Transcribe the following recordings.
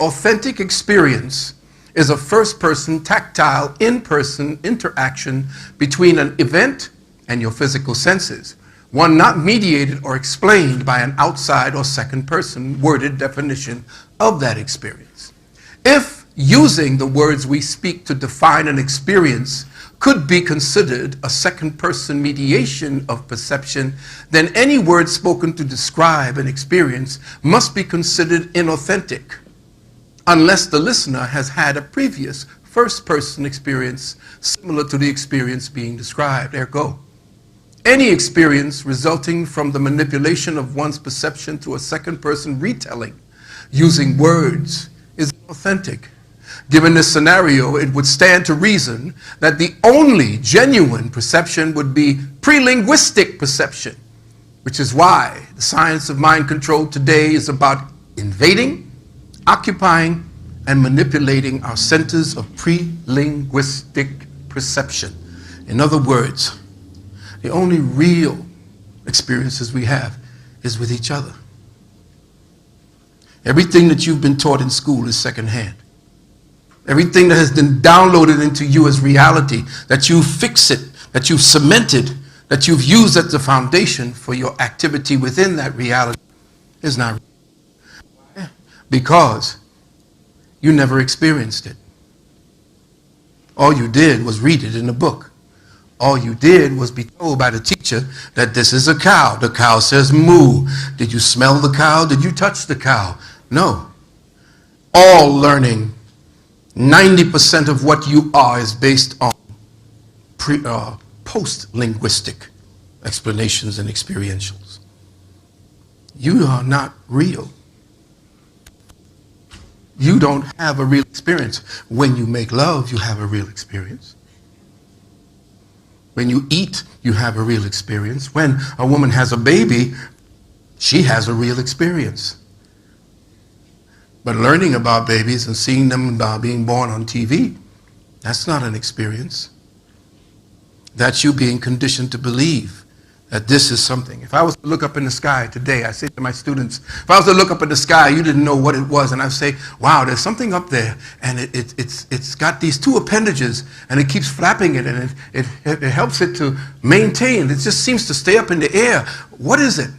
Authentic experience is a first-person, tactile, in-person interaction between an event and your physical senses, one not mediated or explained by an outside or second-person worded definition of that experience. If using the words we speak to define an experience could be considered a second-person mediation of perception, then any word spoken to describe an experience must be considered inauthentic, unless the listener has had a previous first-person experience similar to the experience being described. Ergo, any experience resulting from the manipulation of one's perception to a second-person retelling using words is authentic. Given this scenario, it would stand to reason that the only genuine perception would be pre-linguistic perception, which is why the science of mind control today is about invading, occupying, and manipulating our centers of pre-linguistic perception. In other words, the only real experiences we have is with each other. Everything that you've been taught in school is secondhand. Everything that has been downloaded into you as reality, that you fix it, that you've cemented, that you've used as the foundation for your activity within that reality is not real. Because you never experienced it. All you did was read it in a book. All you did was be told by the teacher that this is a cow. The cow says moo. Did you smell the cow? Did you touch the cow? No. All learning, 90% of what you are is based on post-linguistic explanations and experientials. You are not real. You don't have a real experience. When you make love, you have a real experience. When you eat, you have a real experience. When a woman has a baby, she has a real experience. But learning about babies and seeing them being born on TV, that's not an experience. That's you being conditioned to believe that this is something. If I was to look up in the sky today, I say to my students, if I was to look up in the sky, you didn't know what it was, and I say, wow, there's something up there, and it's got these two appendages, and it keeps flapping it, and it helps it to maintain. It just seems to stay up in the air. What is it?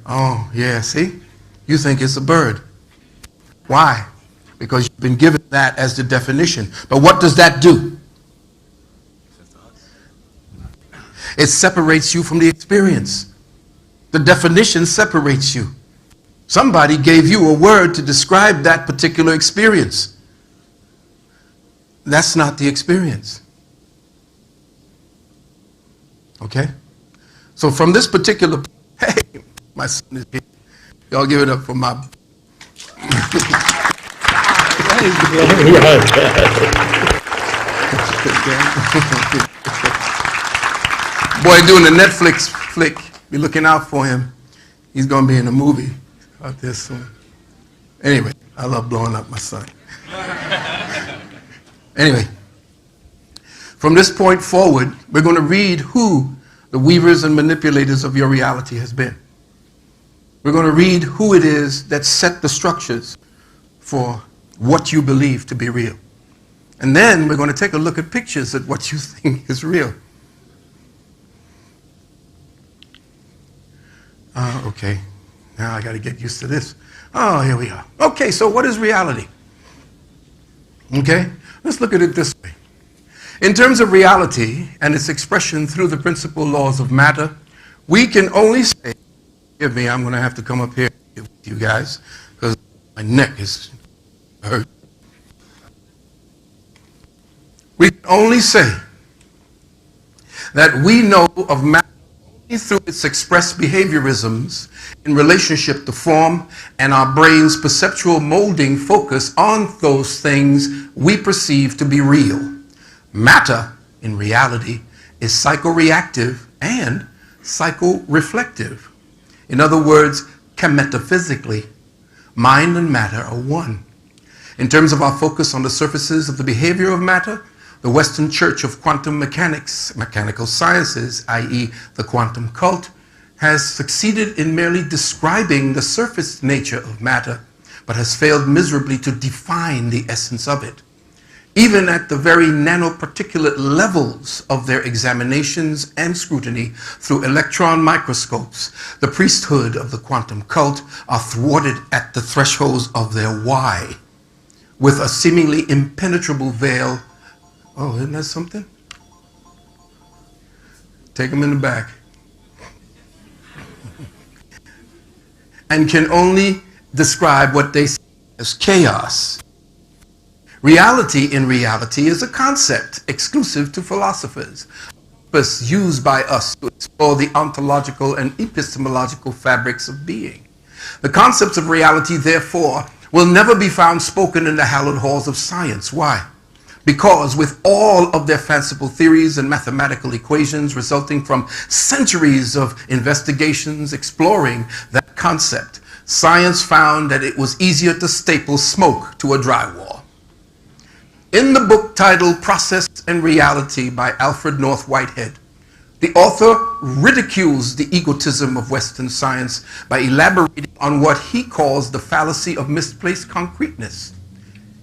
Oh, yeah, see? You think it's a bird. Why? Because you've been given that as the definition. But what does that do? It separates you from the experience. The definition separates you. Somebody gave you a word to describe that particular experience. That's not the experience. Okay? So from this particular, hey, my son is here. Y'all give it up for my... Boy, doing the Netflix flick. Be looking out for him. He's going to be in a movie out there soon. Anyway, I love blowing up my son. Anyway, from this point forward, we're going to read who the weavers and manipulators of your reality has been. We're going to read who it is that set the structures for what you believe to be real. And then we're going to take a look at pictures at what you think is real. Okay, now I got to get used to this. Oh, here we are. Okay, so what is reality? Okay, let's look at it this way. In terms of reality and its expression through the principal laws of matter, we can only say, forgive me, I'm going to have to come up here with you guys because my neck is hurt. We can only say that we know of matter through its expressed behaviorisms in relationship to form, and our brain's perceptual molding focus on those things we perceive to be real. Matter, in reality, is psychoreactive and psychoreflective. In other words, metaphysically, mind and matter are one. In terms of our focus on the surfaces of the behavior of matter, the Western Church of Quantum Mechanics, mechanical sciences, i.e. the quantum cult, has succeeded in merely describing the surface nature of matter but has failed miserably to define the essence of it. Even at the very nanoparticulate levels of their examinations and scrutiny through electron microscopes, the priesthood of the quantum cult are thwarted at the thresholds of their why, with a seemingly impenetrable veil. Oh, isn't that something? Take them in the back. And can only describe what they see as chaos. Reality in reality is a concept exclusive to philosophers, but used by us to explore the ontological and epistemological fabrics of being. The concepts of reality, therefore, will never be found spoken in the hallowed halls of science. Why? Because with all of their fanciful theories and mathematical equations resulting from centuries of investigations exploring that concept, science found that it was easier to staple smoke to a drywall. In the book titled Process and Reality by Alfred North Whitehead, the author ridicules the egotism of Western science by elaborating on what he calls the fallacy of misplaced concreteness.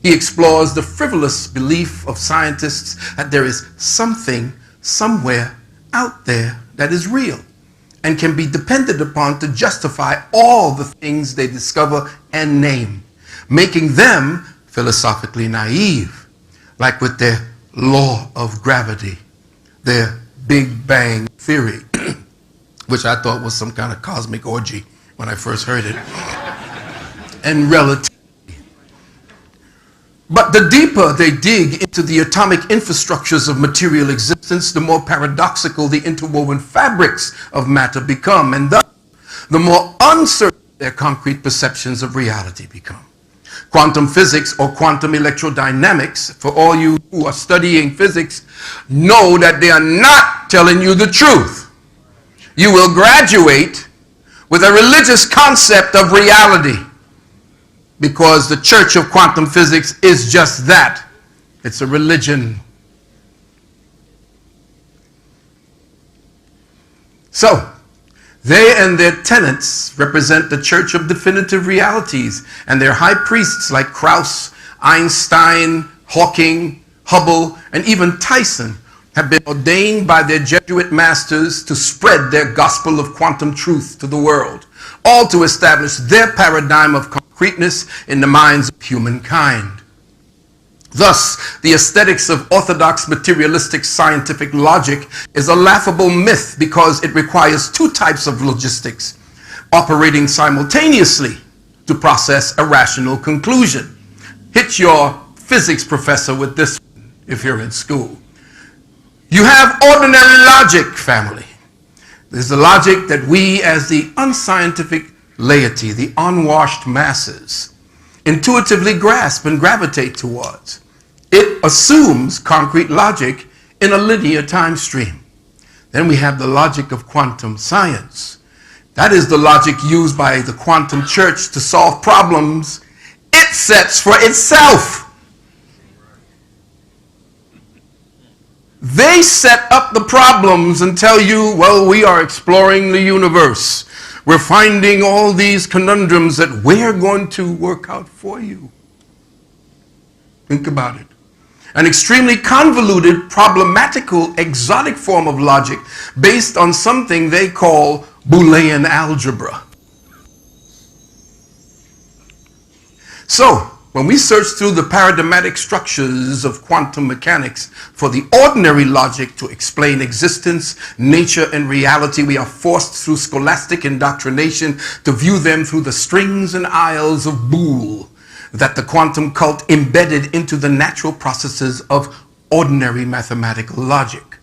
He explores the frivolous belief of scientists that there is something, somewhere out there that is real and can be depended upon to justify all the things they discover and name, making them philosophically naive. Like with their law of gravity, their Big Bang theory, which I thought was some kind of cosmic orgy when I first heard it, and relativity. But the deeper they dig into the atomic infrastructures of material existence, the more paradoxical the interwoven fabrics of matter become, and thus the more uncertain their concrete perceptions of reality become. Quantum physics or quantum electrodynamics, for all you who are studying physics, know that they are not telling you the truth. You will graduate with a religious concept of reality because the Church of Quantum Physics is just that. It's a religion. So, they and their tenets represent the Church of Definitive Realities, and their high priests like Krauss, Einstein, Hawking, Hubble, and even Tyson have been ordained by their Jesuit masters to spread their gospel of quantum truth to the world, all to establish their paradigm of concreteness in the minds of humankind. Thus, the aesthetics of orthodox materialistic scientific logic is a laughable myth because it requires two types of logistics operating simultaneously to process a rational conclusion. Hit your physics professor with this one if you're in school. You have ordinary logic, family. There's the logic that we as the unscientific laity, the unwashed masses, intuitively grasp and gravitate towards. It assumes concrete logic in a linear time stream. Then we have the logic of quantum science. That is the logic used by the quantum church to solve problems it sets for itself. They set up the problems and tell you, well, we are exploring the universe. We're finding all these conundrums that we're going to work out for you. Think about it. An extremely convoluted, problematical, exotic form of logic based on something they call Boolean algebra. So, when we search through the paradigmatic structures of quantum mechanics for the ordinary logic to explain existence, nature, and reality, we are forced through scholastic indoctrination to view them through the strings and aisles of Boole that the quantum cult embedded into the natural processes of ordinary mathematical logic.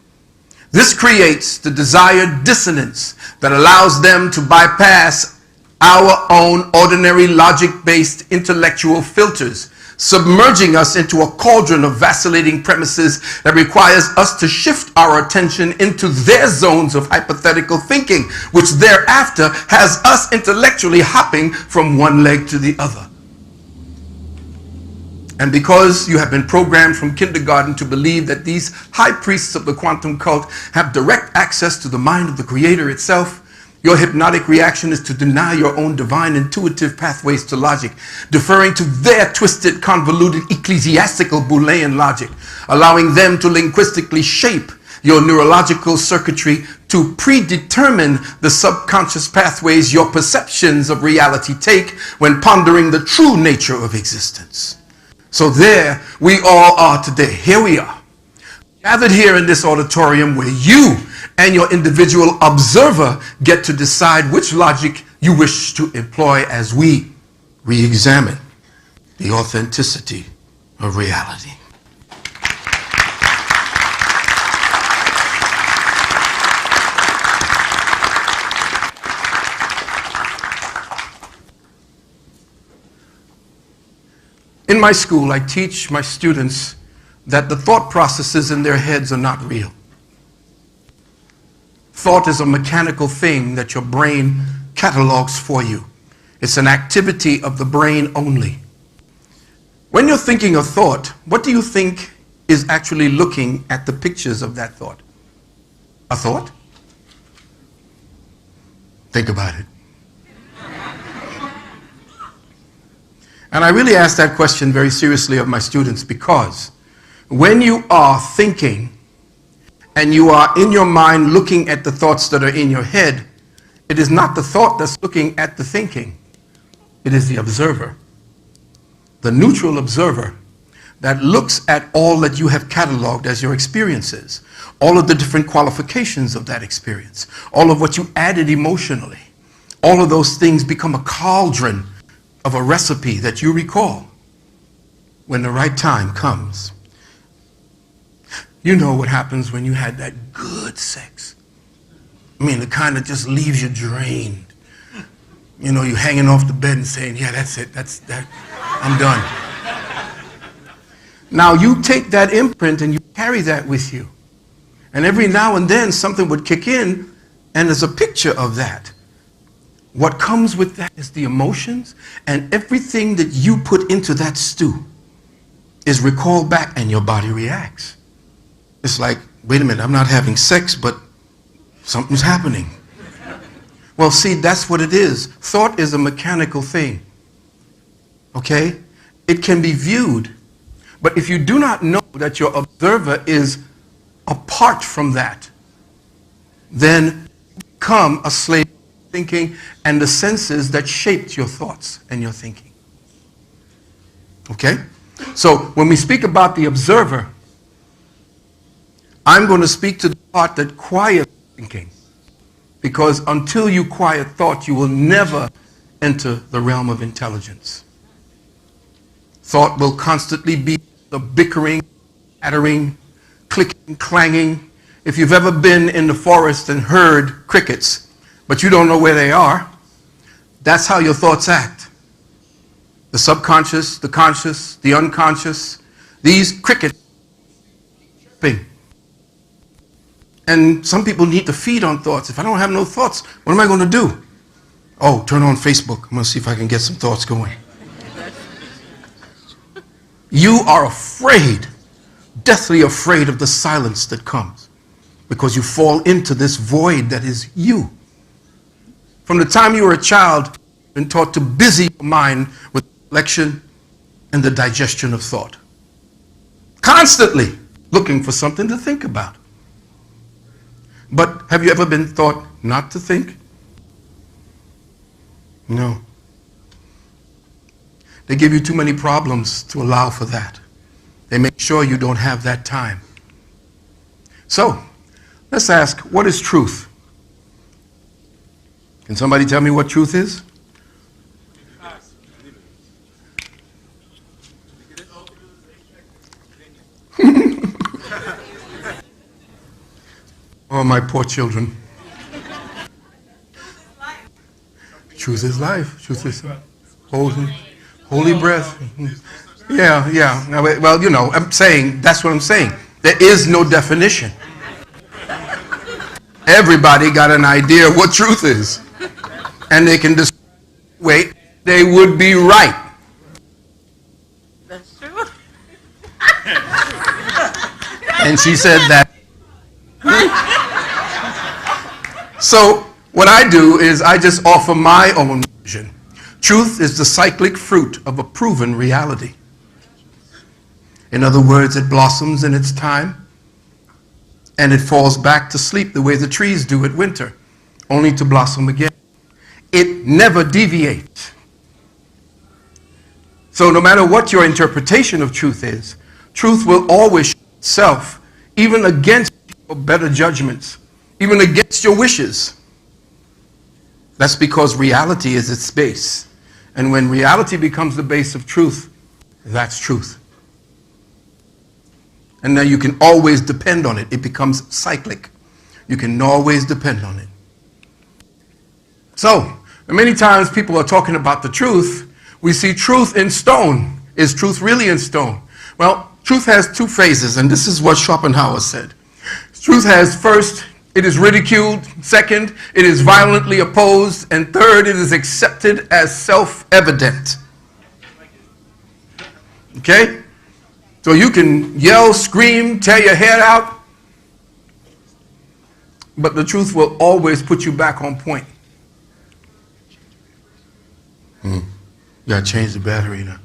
This creates the desired dissonance that allows them to bypass our own ordinary logic-based intellectual filters, submerging us into a cauldron of vacillating premises that requires us to shift our attention into their zones of hypothetical thinking, which thereafter has us intellectually hopping from one leg to the other. And because you have been programmed from kindergarten to believe that these high priests of the quantum cult have direct access to the mind of the Creator itself, Your hypnotic reaction is to deny your own divine intuitive pathways to logic, deferring to their twisted, convoluted, ecclesiastical Boolean logic, allowing them to linguistically shape your neurological circuitry to predetermine the subconscious pathways your perceptions of reality take when pondering the true nature of existence. So there we all are today. Here we are, gathered here in this auditorium where you and your individual observer get to decide which logic you wish to employ as we re-examine the authenticity of reality. In my school, I teach my students that the thought processes in their heads are not real. Thought is a mechanical thing that your brain catalogs for you. It's an activity of the brain only. When you're thinking a thought, what do you think is actually looking at the pictures of that thought? A thought? Think about it. And I really ask that question very seriously of my students, because when you are thinking and you are in your mind looking at the thoughts that are in your head, it is not the thought that's looking at the thinking. It is the observer, the neutral observer that looks at all that you have cataloged as your experiences, all of the different qualifications of that experience, all of what you added emotionally. All of those things become a cauldron of a recipe that you recall when the right time comes. You know what happens when you had that good sex. I mean, the kind that just leaves you drained. You know, you're hanging off the bed and saying, yeah, that's it, I'm done. Now you take that imprint and you carry that with you. And every now and then something would kick in and there's a picture of that. What comes with that is the emotions, and everything that you put into that stew is recalled back and your body reacts. It's like, wait a minute, I'm not having sex, but something's happening. Well, see, that's what it is. Thought is a mechanical thing, okay? It can be viewed, but if you do not know that your observer is apart from that, then you become a slave thinking and the senses that shaped your thoughts and your thinking. Okay? So when we speak about the observer, I'm going to speak to the part that quiets thinking, because until you quiet thought, you will never enter the realm of intelligence. Thought will constantly be the bickering, chattering, clicking, clanging. If you've ever been in the forest and heard crickets, but you don't know where they are, that's how your thoughts act. The subconscious, the conscious, the unconscious, these crickets chirping. And some people need to feed on thoughts. If I don't have no thoughts, what am I going to do? Oh, turn on Facebook. I'm going to see if I can get some thoughts going. You are afraid, deathly afraid of the silence that comes, because you fall into this void that is you. From the time you were a child, you've been taught to busy your mind with reflection and the digestion of thought. Constantly looking for something to think about. But have you ever been taught not to think? No. They give you too many problems to allow for that. They make sure you don't have that time. So, let's ask, what is truth? Can somebody tell me what truth is? Oh, my poor children. Truth is life. Truth is holy breath. Yeah. Well, you know, I'm saying, that's what I'm saying. There is no definition. Everybody got an idea what truth is. And they can describe it the way they would be right. That's true. And she said that. So What I do is I just offer my own version. Truth is the cyclic fruit of a proven reality. In other words, it blossoms in its time, and it falls back to sleep the way the trees do at winter, only to blossom again. It never deviates. So no matter what your interpretation of truth is, truth will always show itself, even against your better judgments, even against your wishes. That's because reality is its base. And when reality becomes the base of truth, that's truth. And now you can always depend on it. It becomes cyclic. You can always depend on it. So, many times people are talking about the truth. We see truth in stone. Is truth really in stone? Well, truth has two phases, and this is what Schopenhauer said. Truth has, first, it is ridiculed. Second, it is violently opposed. And third, it is accepted as self-evident. Okay? So you can yell, scream, tear your head out, but the truth will always put you back on point. You gotta change the battery now.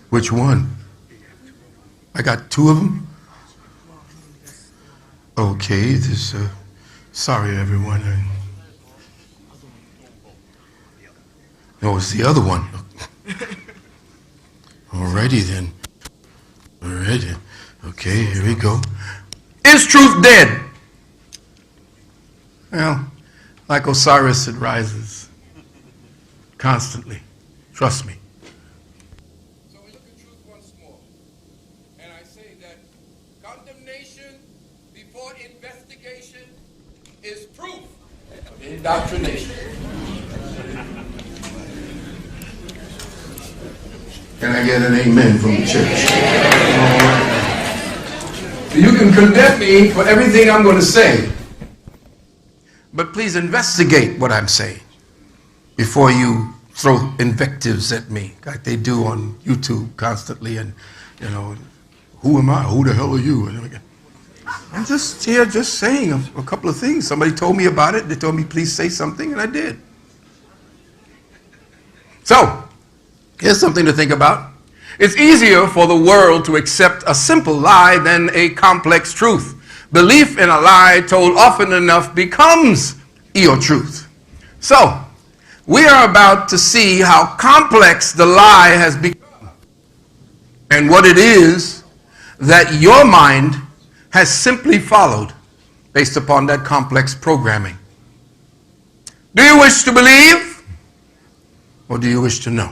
Which one? I got two of them? Okay, this, sorry everyone. No, it's the other one. Alrighty then. Alright, okay, here we go. Is truth dead? Well, like Osiris, it rises constantly. Trust me. So we look at truth once more. And I say that condemnation before investigation is proof of indoctrination. Can I get an amen from the church? You can condemn me for everything I'm going to say, but please investigate what I'm saying before you throw invectives at me like they do on YouTube constantly. And, you know, who am I? Who the hell are you? And I'm just here just saying a couple of things. Somebody told me about it. They told me, please say something, and I did. So, here's something to think about. It's easier for the world to accept a simple lie than a complex truth. Belief in a lie told often enough becomes your truth. So, we are about to see how complex the lie has become and what it is that your mind has simply followed based upon that complex programming. Do you wish to believe or do you wish to know?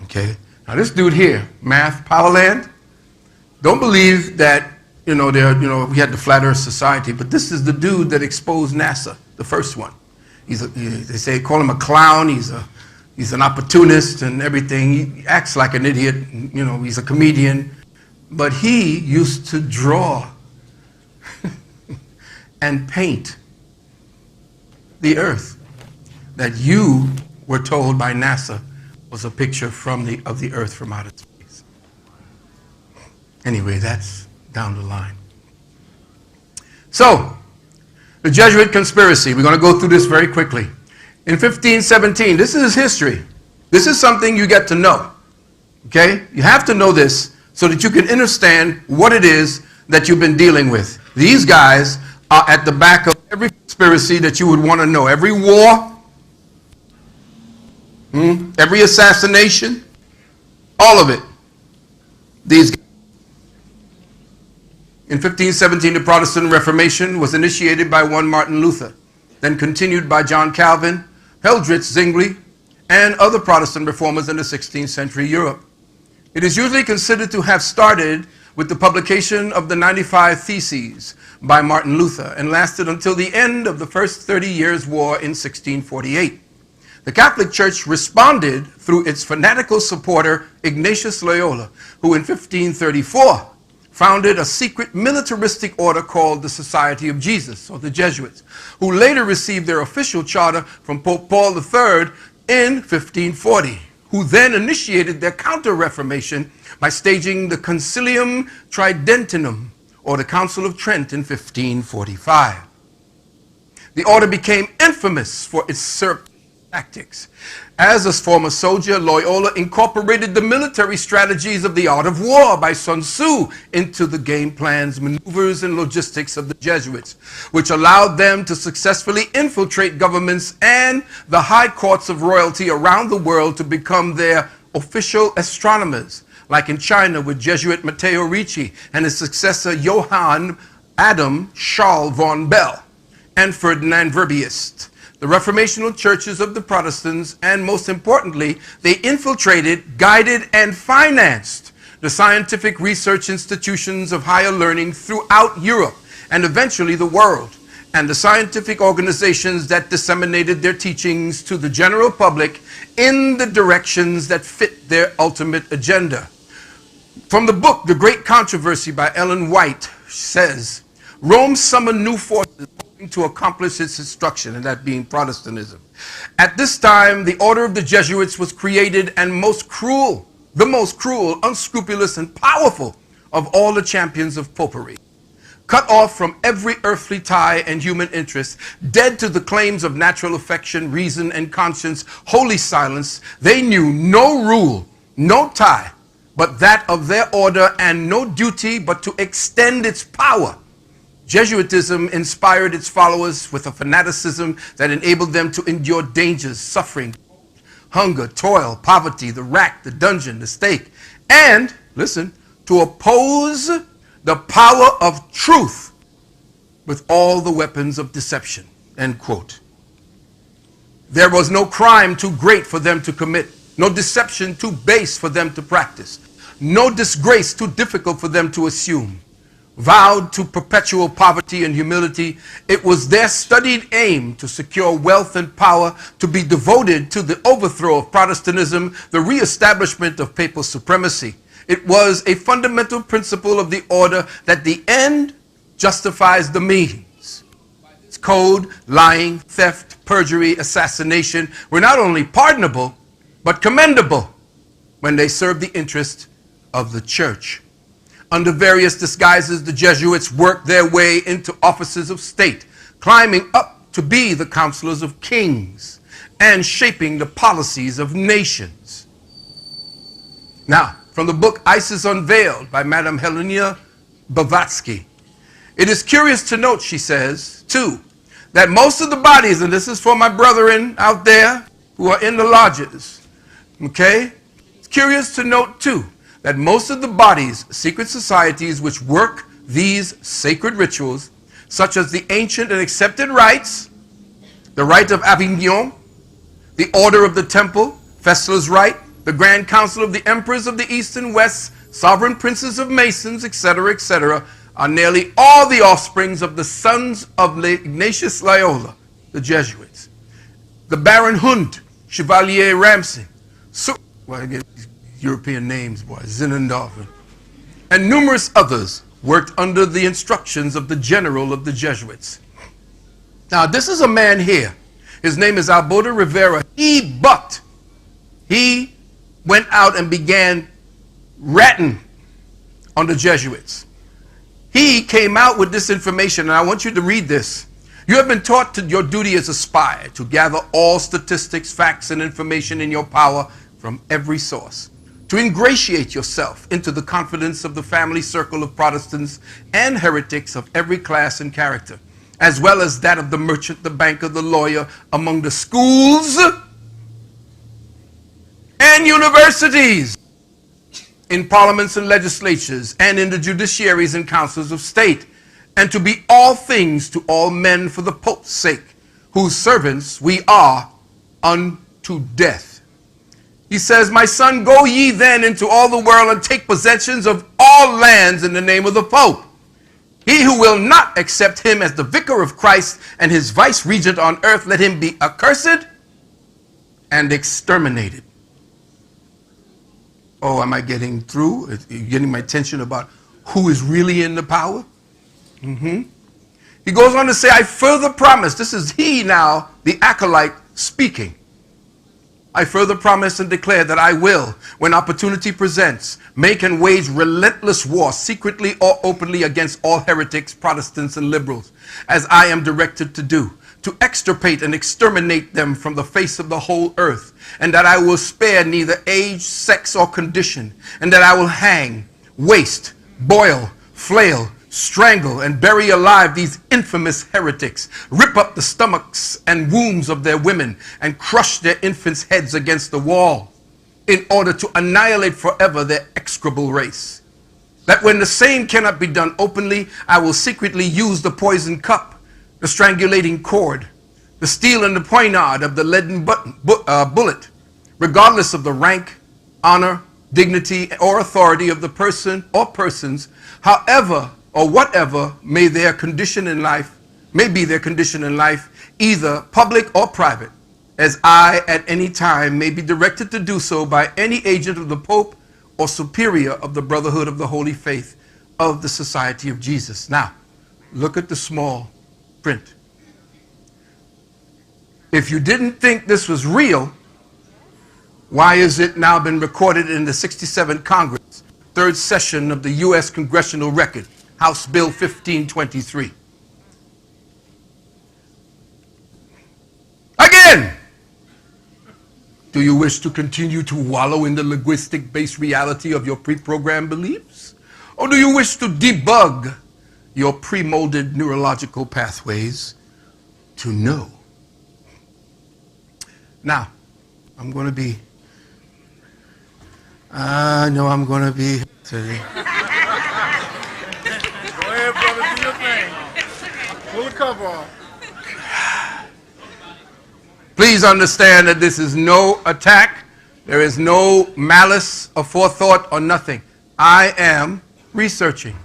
Okay. Now this dude here, Math Powerland, don't believe that, we had the Flat Earth Society, but this is the dude that exposed NASA, the first one. They call him a clown. He's an opportunist and everything. He acts like an idiot. He's a comedian, but he used to draw and paint the Earth that you were told by NASA was a picture of the Earth from outer space. Anyway, that's down the line. So, the Jesuit conspiracy. We're going to go through this very quickly. In 1517, this is history. This is something you get to know. Okay? You have to know this so that you can understand what it is that you've been dealing with. These guys are at the back of every conspiracy that you would want to know. Every war, every assassination, all of it. These guys. In 1517, the Protestant Reformation was initiated by one Martin Luther, then continued by John Calvin, Eldridge Zwingli, and other Protestant reformers in the 16th century Europe. It is usually considered to have started with the publication of the 95 Theses by Martin Luther and lasted until the end of the First 30 Years' War in 1648. The Catholic Church responded through its fanatical supporter Ignatius Loyola, who in 1534 founded a secret militaristic order called the Society of Jesus, or the Jesuits, who later received their official charter from Pope Paul III in 1540, who then initiated their counter-reformation by staging the Concilium Tridentinum, or the Council of Trent, in 1545. The order became infamous for its tactics. As a former soldier, Loyola incorporated the military strategies of the art of war by Sun Tzu into the game plans, maneuvers, and logistics of the Jesuits, which allowed them to successfully infiltrate governments and the high courts of royalty around the world to become their official astronomers, like in China with Jesuit Matteo Ricci and his successor Johann Adam Charles von Bell and Ferdinand Verbiest. The reformational churches of the Protestants, and most importantly, they infiltrated, guided, and financed the scientific research institutions of higher learning throughout Europe and eventually the world, and the scientific organizations that disseminated their teachings to the general public in the directions that fit their ultimate agenda. From the book, The Great Controversy by Ellen White says, Rome summoned new forces to accomplish its destruction, and that being Protestantism. At this time, the order of the Jesuits was created, and the most cruel, unscrupulous, and powerful of all the champions of popery. Cut off from every earthly tie and human interest, dead to the claims of natural affection, reason, and conscience, holy silence, they knew no rule, no tie, but that of their order, and no duty but to extend its power. Jesuitism inspired its followers with a fanaticism that enabled them to endure dangers, suffering, hunger, toil, poverty, the rack, the dungeon, the stake, and, listen, to oppose the power of truth with all the weapons of deception, end quote. There was no crime too great for them to commit, no deception too base for them to practice, no disgrace too difficult for them to assume. Vowed to perpetual poverty and humility, it was their studied aim to secure wealth and power, to be devoted to the overthrow of Protestantism, the reestablishment of papal supremacy. It was a fundamental principle of the order that the end justifies the means. Its code, lying, theft, perjury, assassination were not only pardonable, but commendable when they served the interest of the church. Under various disguises, the Jesuits worked their way into offices of state, climbing up to be the counselors of kings and shaping the policies of nations. Now, from the book Isis Unveiled by Madame Helena Blavatsky, it is curious to note, she says, too, that most of the bodies, and this is for my brethren out there who are in the lodges, okay? It's curious to note, too, that most of the bodies, secret societies which work these sacred rituals, such as the ancient and accepted rites, the Rite of Avignon, the Order of the Temple, Fessler's Rite, the Grand Council of the Emperors of the East and West, Sovereign Princes of Masons, etc., are nearly all the offsprings of the sons of Ignatius Loyola, the Jesuits. The Baron Hund, Chevalier Ramsay, European names, boy, Zinendorf, and numerous others worked under the instructions of the general of the Jesuits. Now, this is a man here. His name is Alberto Rivera. He went out and began ratting on the Jesuits. He came out with this information, and I want you to read this. You have been taught your duty as a spy to gather all statistics, facts, and information in your power from every source, to ingratiate yourself into the confidence of the family circle of Protestants and heretics of every class and character, as well as that of the merchant, the banker, the lawyer, among the schools and universities, in parliaments and legislatures, and in the judiciaries and councils of state, and to be all things to all men for the Pope's sake, whose servants we are unto death. He says, my son, go ye then into all the world and take possessions of all lands in the name of the Pope. He who will not accept him as the vicar of Christ and his vice-regent on earth, let him be accursed and exterminated. Oh, am I getting through? Are you getting my attention about who is really in the power? He goes on to say, I further promise, this is he now, the acolyte, speaking. I further promise and declare that I will, when opportunity presents, make and wage relentless war, secretly or openly, against all heretics, Protestants, and liberals, as I am directed to do, to extirpate and exterminate them from the face of the whole earth, and that I will spare neither age, sex, or condition, and that I will hang, waste, boil, flail, strangle, and bury alive these infamous heretics, rip up the stomachs and wombs of their women, and crush their infants' heads against the wall, in order to annihilate forever their execrable race. That when the same cannot be done openly, I will secretly use the poisoned cup, the strangulating cord, the steel and the poignard of the leaden bullet, regardless of the rank, honor, dignity, or authority of the person or persons, however or whatever may be their condition in life, either public or private, as I at any time may be directed to do so by any agent of the Pope or superior of the Brotherhood of the Holy Faith of the Society of Jesus. Now, look at the small print. If you didn't think this was real, why is it now been recorded in the 67th Congress, third session of the U.S. Congressional Record, House Bill 1523? Again, do you wish to continue to wallow in the linguistic-based reality of your pre-programmed beliefs? Or do you wish to debug your pre-molded neurological pathways to know? Now, I'm going to be today. Go ahead, brother, do your thing. Pull the cover off. Please understand that this is no attack. There is no malice or forethought or nothing. I am researching.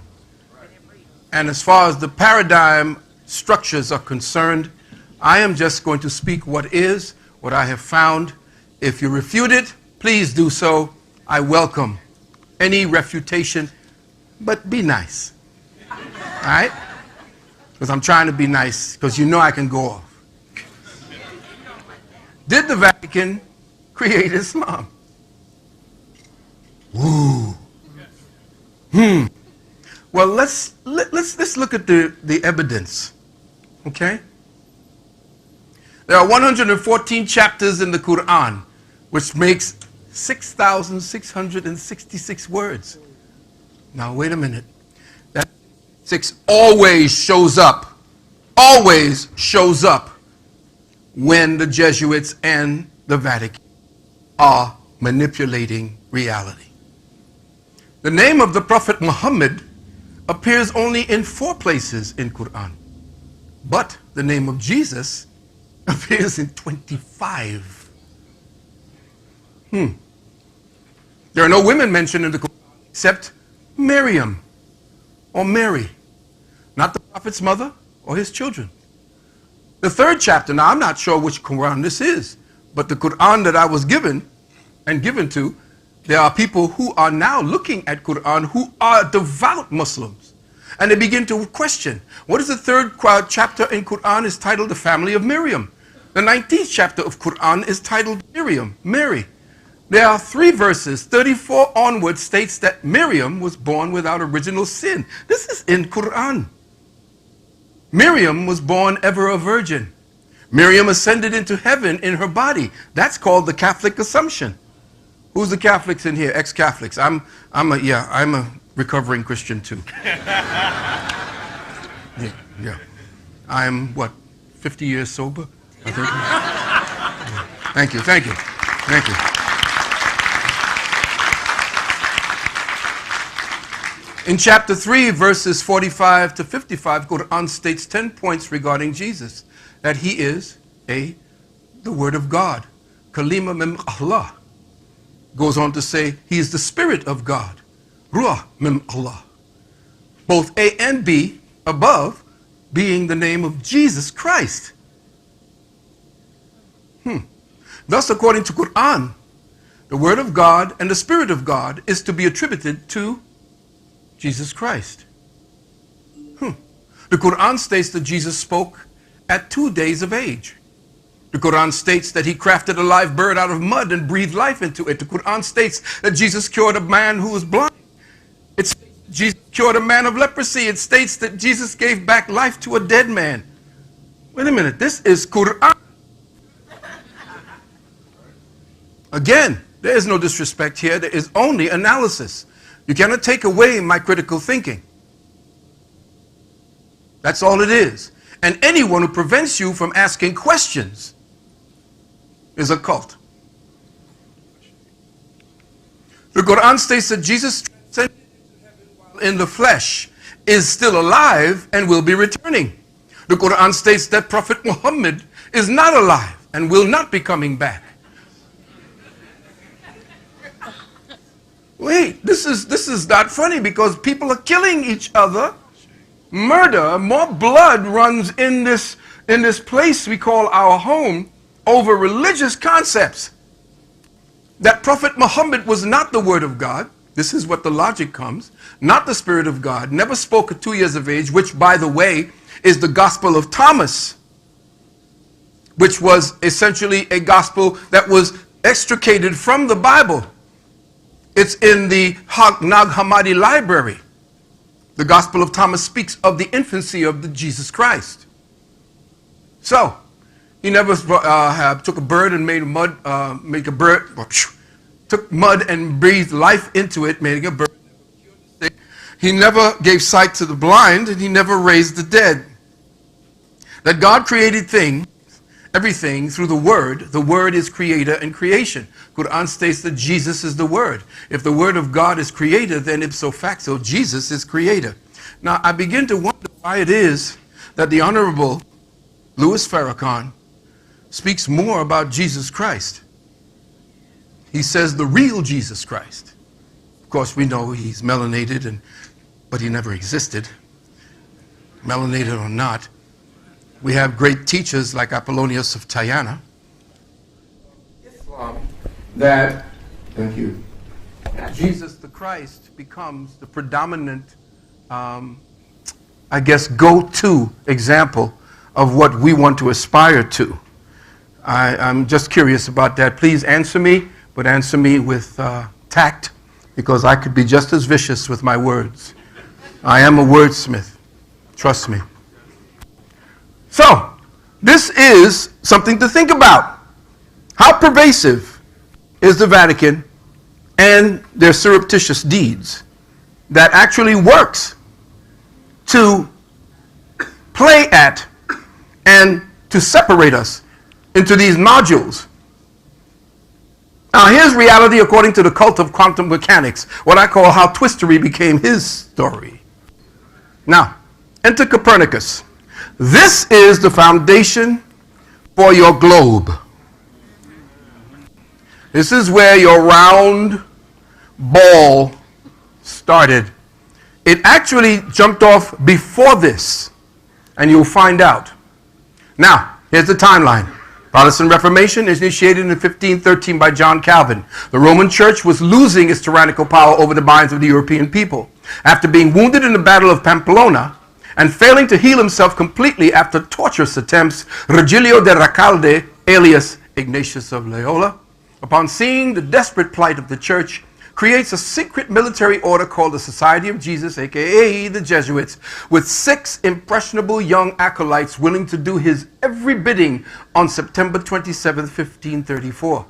And as far as the paradigm structures are concerned, I am just going to speak what is, what I have found. If you refute it, please do so. I welcome any refutation, but be nice. All right? Because I'm trying to be nice, because you know I can go off. Did the Vatican create Islam? Ooh. Well, let's look at the evidence. Okay? There are 114 chapters in the Quran, which makes 6,666 words. Now, wait a minute. That 6 always shows up when the Jesuits and the Vatican are manipulating reality. The name of the Prophet Muhammad appears only in 4 places in Quran, but the name of Jesus appears in 25. There are no women mentioned in the Quran except Miriam or Mary, not the Prophet's mother or his children. The 3rd chapter, now I'm not sure which Quran this is, but the Quran that I was given to, there are people who are now looking at Quran who are devout Muslims. And they begin to question, what is the 3rd chapter in Quran is titled the family of Miriam? The 19th chapter of Quran is titled Miriam, Mary. There are 3 verses, 34 onward, states that Miriam was born without original sin. This is in Quran. Miriam was born ever a virgin. Miriam ascended into heaven in her body. That's called the Catholic assumption. Who's the Catholics in here? Ex-Catholics. I'm a recovering Christian too. Yeah. I'm 50 years sober, I think. Thank you. In chapter 3, verses 45 to 55, Quran states 10 points regarding Jesus. That he is the Word of God. Kalima mim Allah. Goes on to say he is the Spirit of God. Ruah mim Allah. Both A and B above being the name of Jesus Christ. Thus, according to Quran, the Word of God and the Spirit of God is to be attributed to Jesus Christ. The Quran states that Jesus spoke at 2 days of age. The Quran states that he crafted a live bird out of mud and breathed life into it. The Quran states that Jesus cured a man who was blind. It states that Jesus cured a man of leprosy. It states that Jesus gave back life to a dead man. Wait a minute, this is Quran. Again, there is no disrespect here. There is only analysis. You cannot take away my critical thinking. That's all it is. And anyone who prevents you from asking questions is a cult. The Quran states that Jesus transcended into heaven while in the flesh, is still alive, and will be returning. The Quran states that Prophet Muhammad is not alive and will not be coming back. Wait, this is not funny, because people are killing each other. Murder, more blood runs in this place we call our home over religious concepts. That Prophet Muhammad was not the word of God. This is what the logic comes. Not the Spirit of God. Never spoke at 2 years of age, which, by the way, is the Gospel of Thomas, which was essentially a gospel that was extricated from the Bible. It's in the Nag Hammadi library. The Gospel of Thomas speaks of the infancy of the Jesus Christ. So, he never took a bird and made took mud and breathed life into it, making a bird. He never gave sight to the blind, and he never raised the dead. That God created everything through the Word. The Word is creator and creation. Quran states that Jesus is the Word. If the Word of God is creator, then ipso facto, Jesus is creator. Now, I begin to wonder why it is that the Honorable Louis Farrakhan speaks more about Jesus Christ. He says the real Jesus Christ. Of course, we know he's melanated, but he never existed. Melanated or not. We have great teachers like Apollonius of Tyana. Islam, that, thank you, Jesus the Christ becomes the predominant, go-to example of what we want to aspire to. I'm just curious about that. Please answer me, but answer me with tact, because I could be just as vicious with my words. I am a wordsmith. Trust me. So, this is something to think about. How pervasive is the Vatican and their surreptitious deeds that actually works to play at and to separate us into these modules? Now, here's reality according to the cult of quantum mechanics, what I call how twistery became his story. Now, enter Copernicus. This is the foundation for your globe. This is where your round ball started. It actually jumped off before this, and you'll find out. Now, here's the timeline. Protestant Reformation is initiated in 1513 by John Calvin. The Roman Church was losing its tyrannical power over the minds of the European people. After being wounded in the Battle of Pamplona and failing to heal himself completely after torturous attempts, Regilio de Recalde, alias Ignatius of Loyola, upon seeing the desperate plight of the church, creates a secret military order called the Society of Jesus, aka the Jesuits, with 6 impressionable young acolytes willing to do his every bidding on September 27, 1534.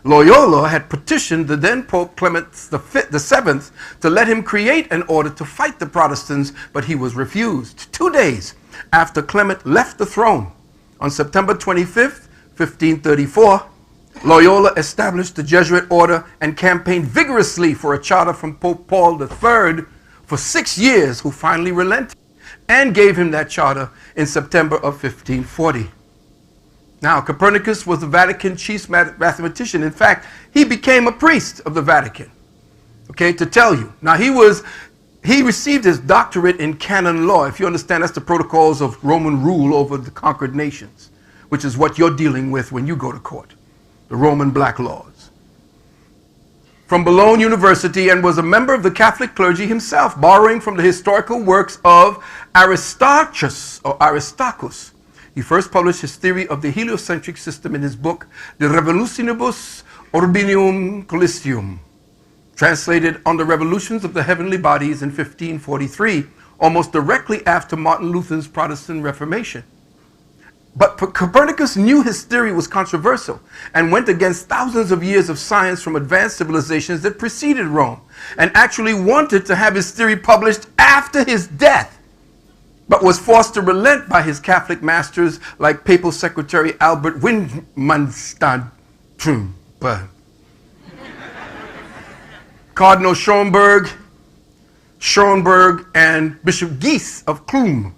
Loyola had petitioned the then Pope Clement VII to let him create an order to fight the Protestants, but he was refused. 2 days after Clement left the throne, on September 25, 1534, Loyola established the Jesuit order and campaigned vigorously for a charter from Pope Paul III for 6 years, who finally relented and gave him that charter in September of 1540. Now, Copernicus was the Vatican chief mathematician. In fact, he became a priest of the Vatican, okay, to tell you. Now, he received his doctorate in canon law. If you understand, that's the protocols of Roman rule over the conquered nations, which is what you're dealing with when you go to court, the Roman black laws. From Bologna University, and was a member of the Catholic clergy himself, borrowing from the historical works of Aristarchus, or Aristarchus. He first published his theory of the heliocentric system in his book, De Revolutionibus Orbium Coelestium, translated on the revolutions of the heavenly bodies in 1543, almost directly after Martin Luther's Protestant Reformation. But Copernicus knew his theory was controversial and went against thousands of years of science from advanced civilizations that preceded Rome, and actually wanted to have his theory published after his death, but was forced to relent by his Catholic masters like Papal Secretary Albert Windmanstad, Cardinal Schoenberg, and Bishop Geese of Clum,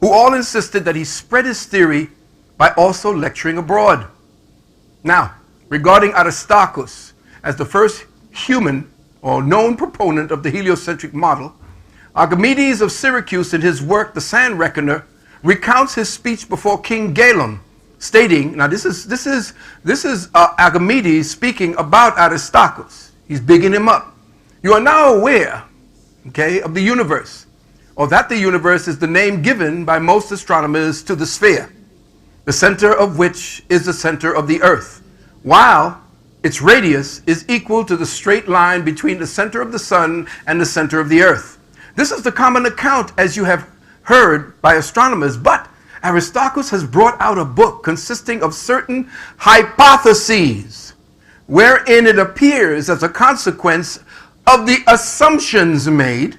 who all insisted that he spread his theory by also lecturing abroad. Now, regarding Aristarchus as the first human or known proponent of the heliocentric model, Archimedes of Syracuse in his work, The Sand Reckoner, recounts his speech before King Galon, stating, now this is Archimedes speaking about Aristarchus. He's bigging him up. You are now aware, okay, of the universe, or that the universe is the name given by most astronomers to the sphere, the center of which is the center of the earth, while its radius is equal to the straight line between the center of the sun and the center of the earth. This is the common account, as you have heard, by astronomers, but Aristarchus has brought out a book consisting of certain hypotheses, wherein it appears as a consequence of the assumptions made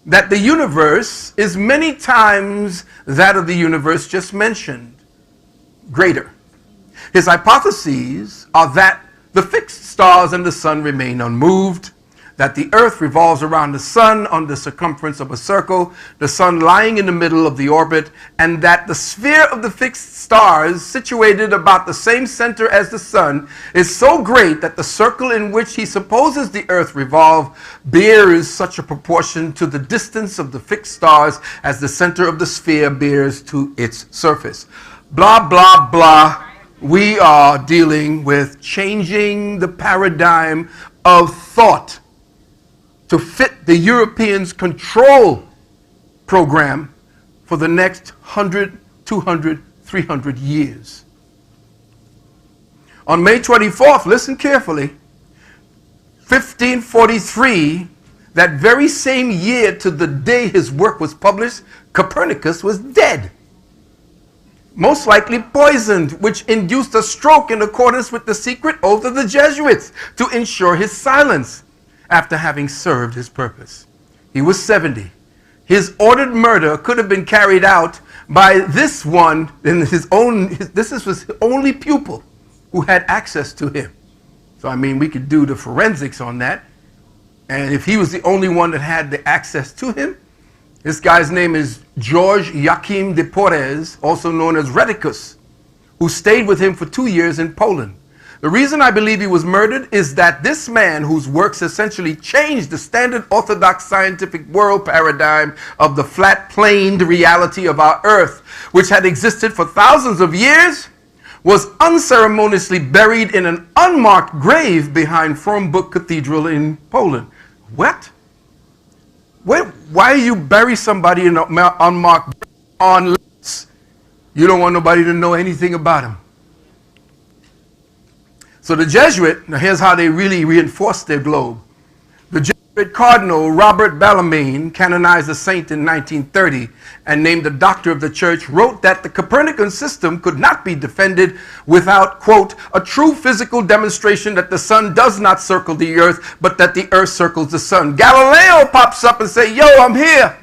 that the universe is many times that of the universe just mentioned, greater. His hypotheses are that the fixed stars and the sun remain unmoved, that the earth revolves around the sun on the circumference of a circle, the sun lying in the middle of the orbit, and that the sphere of the fixed stars, situated about the same center as the sun, is so great that the circle in which he supposes the earth revolve bears such a proportion to the distance of the fixed stars as the center of the sphere bears to its surface. Blah, blah, blah. We are dealing with changing the paradigm of thought to fit the Europeans' control program for the next 100, 200, 300 years. On May 24th, listen carefully, 1543, that very same year to the day his work was published, Copernicus was dead. Most likely poisoned, which induced a stroke in accordance with the secret oath of the Jesuits to ensure his silence after having served his purpose. He was 70. His ordered murder could have been carried out by this one, this is his only pupil who had access to him. So I mean, we could do the forensics on that. And if he was the only one that had the access to him, this guy's name is George Joachim de Porres, also known as Rheticus, who stayed with him for 2 years in Poland. The reason I believe he was murdered is that this man, whose works essentially changed the standard orthodox scientific world paradigm of the flat-planed reality of our earth, which had existed for thousands of years, was unceremoniously buried in an unmarked grave behind Fromburg Cathedral in Poland. What? Why you bury somebody in an unmarked grave unless you don't want nobody to know anything about him? So the Jesuit, now here's how they really reinforced their globe. The Jesuit Cardinal Robert Bellarmine, canonized a saint in 1930 and named a doctor of the church, wrote that the Copernican system could not be defended without, quote, a true physical demonstration that the sun does not circle the earth, but that the earth circles the sun. Galileo pops up and says, yo, I'm here.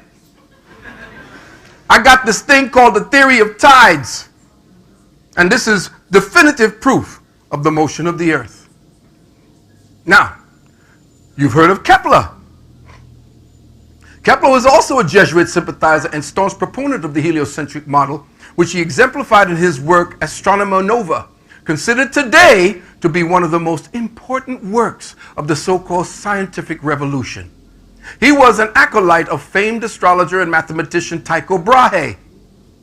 I got this thing called the theory of tides. And this is definitive proof of the motion of the earth. Now, you've heard of Kepler. Kepler was also a Jesuit sympathizer and staunch proponent of the heliocentric model, which he exemplified in his work Astronomer Nova, considered today to be one of the most important works of the so-called scientific revolution. He was an acolyte of famed astrologer and mathematician Tycho Brahe,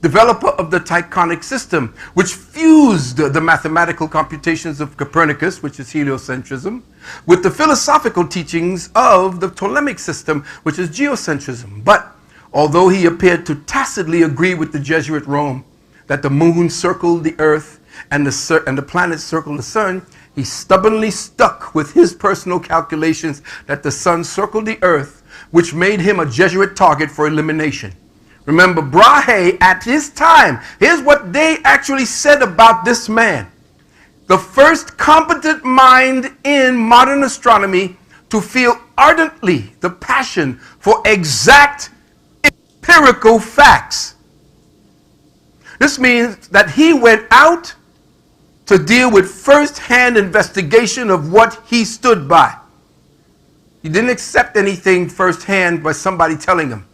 developer of the Tychonic system, which fused the mathematical computations of Copernicus, which is heliocentrism, with the philosophical teachings of the Ptolemaic system, which is geocentrism. But although he appeared to tacitly agree with the Jesuit Rome that the moon circled the earth and the planets circled the sun, he stubbornly stuck with his personal calculations that the sun circled the earth, which made him a Jesuit target for elimination. Remember, Brahe at his time, here's what they actually said about this man. The first competent mind in modern astronomy to feel ardently the passion for exact empirical facts. This means that he went out to deal with first-hand investigation of what he stood by. He didn't accept anything first-hand by somebody telling him.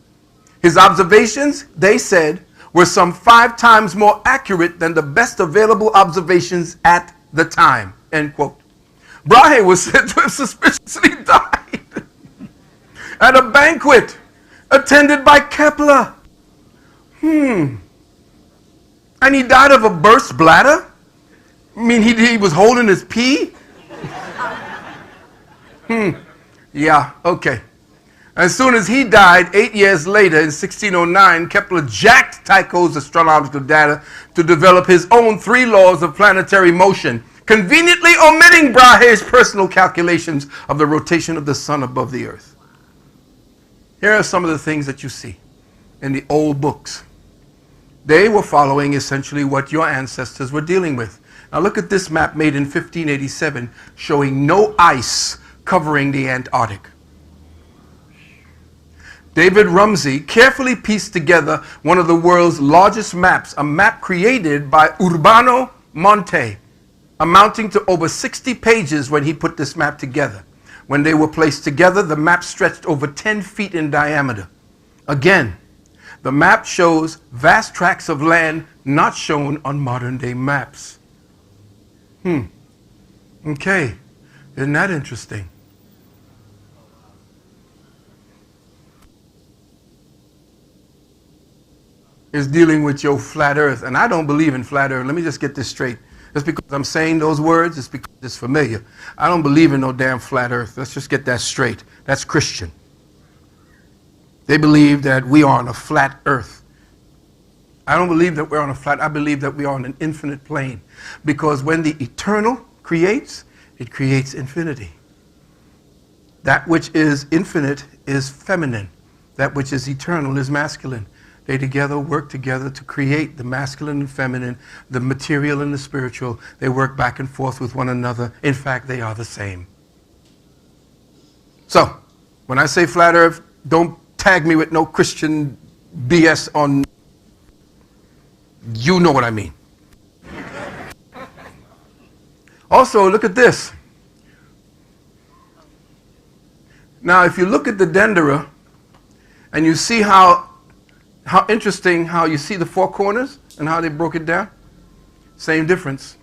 His observations, they said, were some 5 times more accurate than the best available observations at the time, end quote. Brahe was said to have suspiciously died at a banquet attended by Kepler. And he died of a burst bladder? I mean, he was holding his pee? Yeah, okay. As soon as he died, 8 years later, in 1609, Kepler jacked Tycho's astronomical data to develop his own 3 laws of planetary motion, conveniently omitting Brahe's personal calculations of the rotation of the sun above the earth. Here are some of the things that you see in the old books. They were following essentially what your ancestors were dealing with. Now look at this map made in 1587 showing no ice covering the Antarctic. David Rumsey carefully pieced together one of the world's largest maps, a map created by Urbano Monte, amounting to over 60 pages when he put this map together. When they were placed together, the map stretched over 10 feet in diameter. Again, the map shows vast tracts of land not shown on modern-day maps. Okay, isn't that interesting? Is dealing with your flat earth. And I don't believe in flat earth. Let me just get this straight. Just because I'm saying those words, it's because it's familiar. I don't believe in no damn flat earth. Let's just get that straight. That's Christian. They believe that we are on a flat earth. I don't believe that we're on a flat, I believe that we are on an infinite plane. Because when the eternal creates, it creates infinity. That which is infinite is feminine. That which is eternal is masculine. They together work together to create the masculine and feminine, the material and the spiritual. They work back and forth with one another. In fact, they are the same. So, when I say flat earth, don't tag me with no Christian BS on, you know what I mean. Also, look at this. Now, if you look at the dendera, and you see how interesting how you see the 4 corners and how they broke it down. Same difference.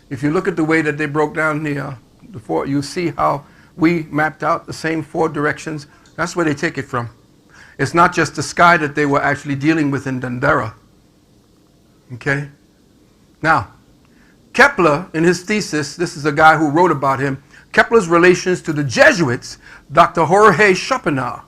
If you look at the way that they broke down the 4, you see how we mapped out the same 4 directions. That's where they take it from. It's not just the sky that they were actually dealing with in Dendera. Okay? Now, Kepler, in his thesis, this is a guy who wrote about him, Kepler's relations to the Jesuits, Dr. Jorge Schopenhauer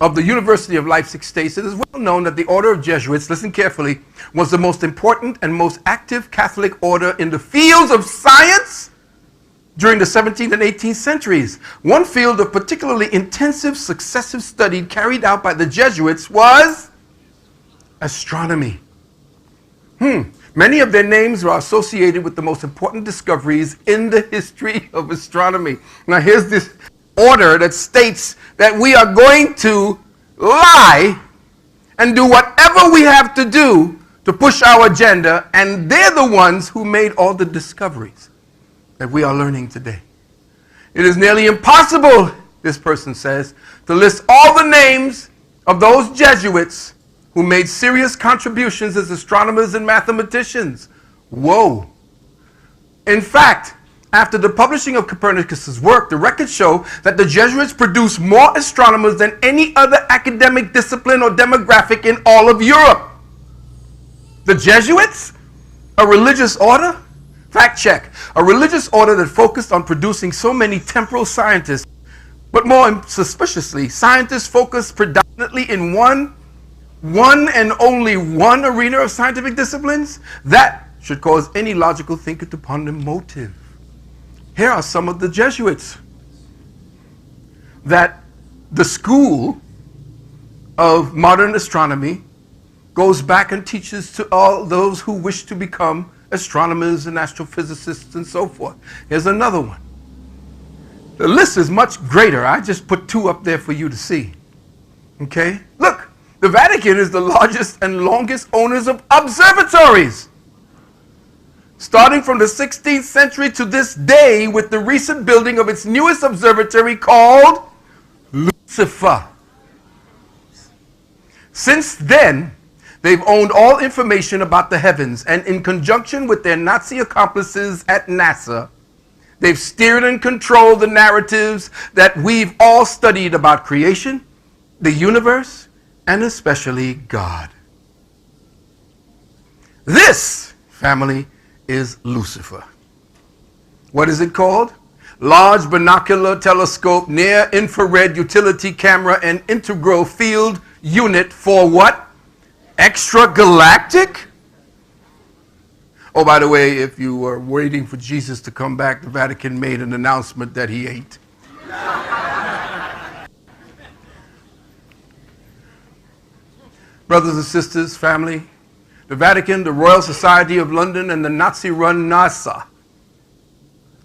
of the University of Leipzig states, it is well known that the order of Jesuits, listen carefully, was the most important and most active Catholic order in the fields of science during the 17th and 18th centuries. One field of particularly intensive successive study carried out by the Jesuits was astronomy. Many of their names are associated with the most important discoveries in the history of astronomy. Now here's this order that states that we are going to lie and do whatever we have to do to push our agenda, and they're the ones who made all the discoveries that we are learning today. It is nearly impossible, this person says, to list all the names of those Jesuits who made serious contributions as astronomers and mathematicians. Whoa. In fact, after the publishing of Copernicus's work, the records show that the Jesuits produced more astronomers than any other academic discipline or demographic in all of Europe. The Jesuits? A religious order? Fact check. A religious order that focused on producing so many temporal scientists, but more suspiciously, scientists focused predominantly in one and only one arena of scientific disciplines? That should cause any logical thinker to ponder motive. Here are some of the Jesuits that the school of modern astronomy goes back and teaches to all those who wish to become astronomers and astrophysicists and so forth. Here's another one. The list is much greater. I just put two up there for you to see. Okay? Look, the Vatican is the largest and longest owners of observatories. Starting from the 16th century to this day with the recent building of its newest observatory called Lucifer. Since then, they've owned all information about the heavens, and in conjunction with their Nazi accomplices at NASA, they've steered and controlled the narratives that we've all studied about creation, the universe, and especially God. This, family, is Lucifer. What is it called? Large binocular telescope, near infrared utility camera, and integral field unit for what? Extragalactic? Oh, by the way, if you were waiting for Jesus to come back, the Vatican made an announcement that he ate. Brothers and sisters, family, the Vatican, the Royal Society of London, and the Nazi-run NASA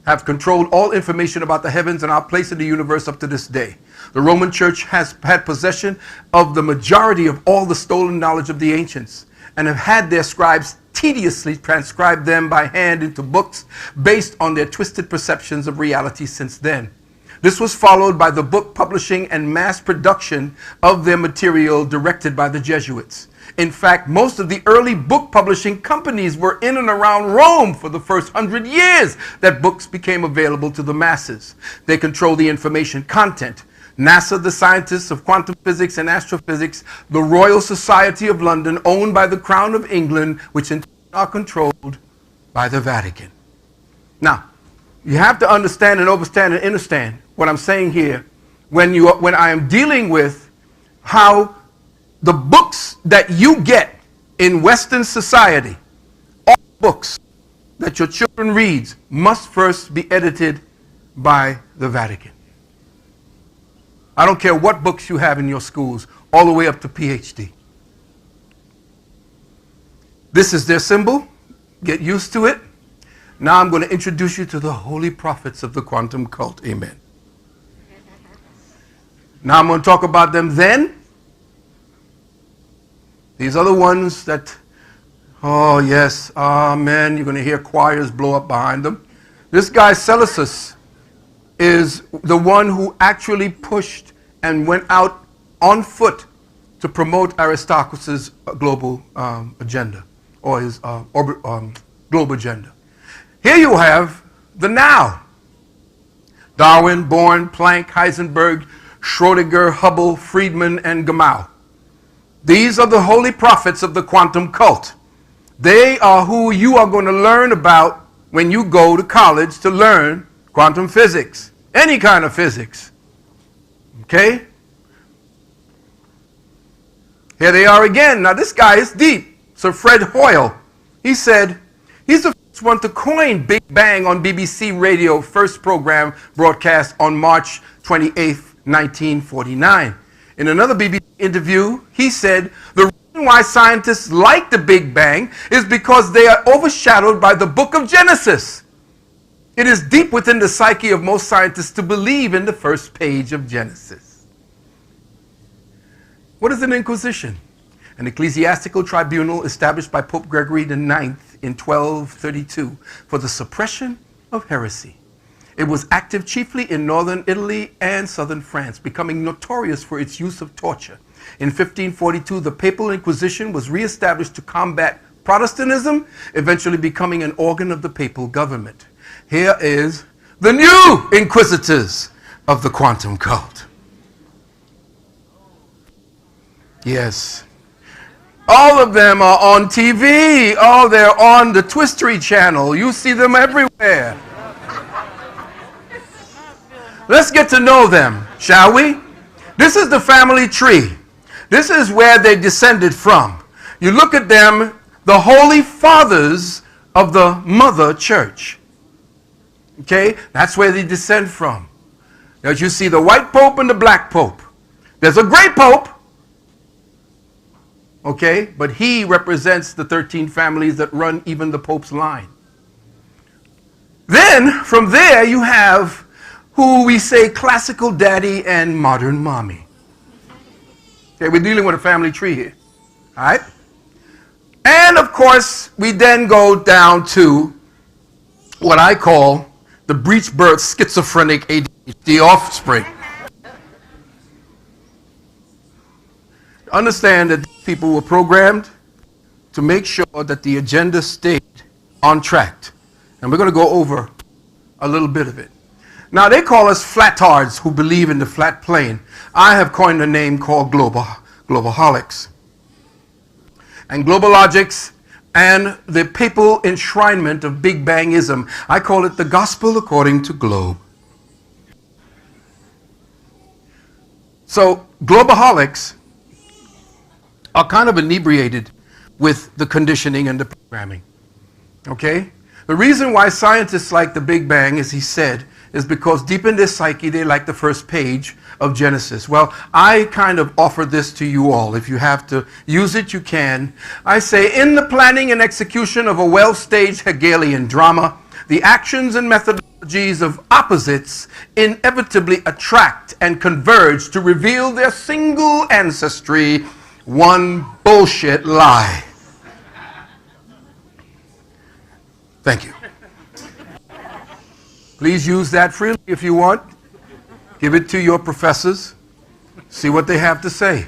have controlled all information about the heavens and our place in the universe up to this day. The Roman Church has had possession of the majority of all the stolen knowledge of the ancients and have had their scribes tediously transcribe them by hand into books based on their twisted perceptions of reality since then. This was followed by the book publishing and mass production of their material directed by the Jesuits. In fact, most of the early book publishing companies were in and around Rome for the first 100 years that books became available to the masses. They control the information content. NASA, the scientists of quantum physics and astrophysics, the Royal Society of London, owned by the Crown of England, which in turn are controlled by the Vatican. Now, you have to understand and overstand and understand what I'm saying here when I am dealing with how the books that you get in Western society, all books that your children read, must first be edited by the Vatican. I don't care what books you have in your schools, all the way up to PhD. This is their symbol. Get used to it. Now I'm going to introduce you to the holy prophets of the quantum cult. Amen. Now I'm going to talk about them then. These are the ones that, oh yes, amen, you're going to hear choirs blow up behind them. This guy, Celsus, is the one who actually pushed and went out on foot to promote Aristarchus's global agenda, or his global agenda. Here you have the now. Darwin, Born, Planck, Heisenberg, Schrödinger, Hubble, Friedman, and Gamow. These are the holy prophets of the quantum cult. They are who you are going to learn about when you go to college to learn quantum physics, any kind of physics. Okay? Here they are again. Now this guy is deep. Sir Fred Hoyle. He said, he's the first one to coin Big Bang on BBC Radio, first program broadcast on March 28th, 1949. In another BBC interview, he said, the reason why scientists like the Big Bang is because they are overshadowed by the book of Genesis. It is deep within the psyche of most scientists to believe in the first page of Genesis. What is an inquisition? An ecclesiastical tribunal established by Pope Gregory IX in 1232 for the suppression of heresy. It was active chiefly in northern Italy and southern France, becoming notorious for its use of torture. In 1542, the Papal Inquisition was reestablished to combat Protestantism, eventually becoming an organ of the papal government. Here is the new inquisitors of the quantum cult. Yes. All of them are on TV. Oh, they're on the Twistery channel. You see them everywhere. Let's get to know them, shall we? This is the family tree. This is where they descended from. You look at them, the holy fathers of the mother church. Okay? That's where they descend from. Now you see the white pope and the black pope. There's a gray pope, Okay? But he represents the 13 families that run even the Pope's line. Then, from there, you have who we say classical daddy and modern mommy. Okay, we're dealing with a family tree here. All right? And, of course, we then go down to what I call the breech birth schizophrenic ADHD offspring. Understand that these people were programmed to make sure that the agenda stayed on track. And we're going to go over a little bit of it. Now, they call us flatards who believe in the flat plane. I have coined a name called globaholics. And globalogics and the papal enshrinement of Big Bangism, I call it the gospel according to Globe. So, globaholics are kind of inebriated with the conditioning and the programming. Okay? The reason why scientists like the Big Bang, as he said, is because deep in their psyche, they like the first page of Genesis. Well, I kind of offer this to you all. If you have to use it, you can. I say, in the planning and execution of a well-staged Hegelian drama, the actions and methodologies of opposites inevitably attract and converge to reveal their single ancestry, one bullshit lie. Thank you. Please use that freely if you want. Give it to your professors. See what they have to say.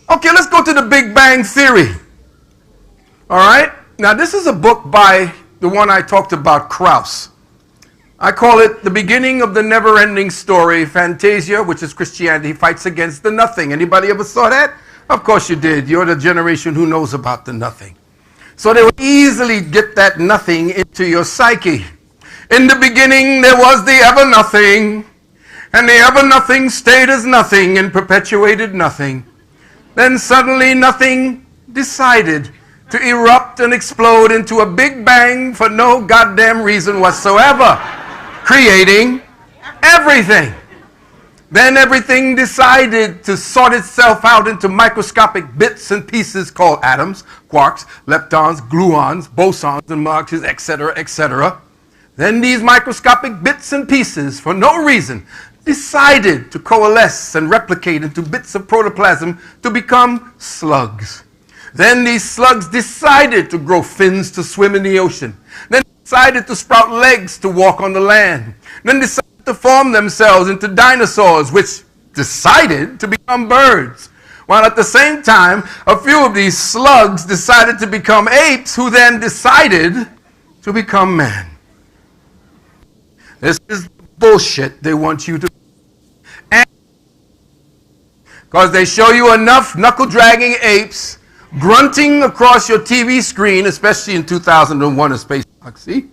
Okay, let's go to the Big Bang Theory. All right? Now, this is a book by the one I talked about, Krauss. I call it The Beginning of the Never-Ending Story, Fantasia, which is Christianity fights against the nothing. Anybody ever saw that? Of course you did. You're the generation who knows about the nothing. So they would easily get that nothing into your psyche. In the beginning there was the ever-nothing, and the ever-nothing stayed as nothing and perpetuated nothing. Then suddenly nothing decided to erupt and explode into a big bang for no goddamn reason whatsoever, creating everything. Then everything decided to sort itself out into microscopic bits and pieces called atoms, quarks, leptons, gluons, bosons, and Marxes, etc., etc. Then these microscopic bits and pieces, for no reason, decided to coalesce and replicate into bits of protoplasm to become slugs. Then these slugs decided to grow fins to swim in the ocean. Then decided to sprout legs to walk on the land. Then decided to form themselves into dinosaurs, which decided to become birds. While at the same time, a few of these slugs decided to become apes, who then decided to become man. This is bullshit they want you to. And because they show you enough knuckle-dragging apes grunting across your TV screen, especially in 2001: A Space Odyssey,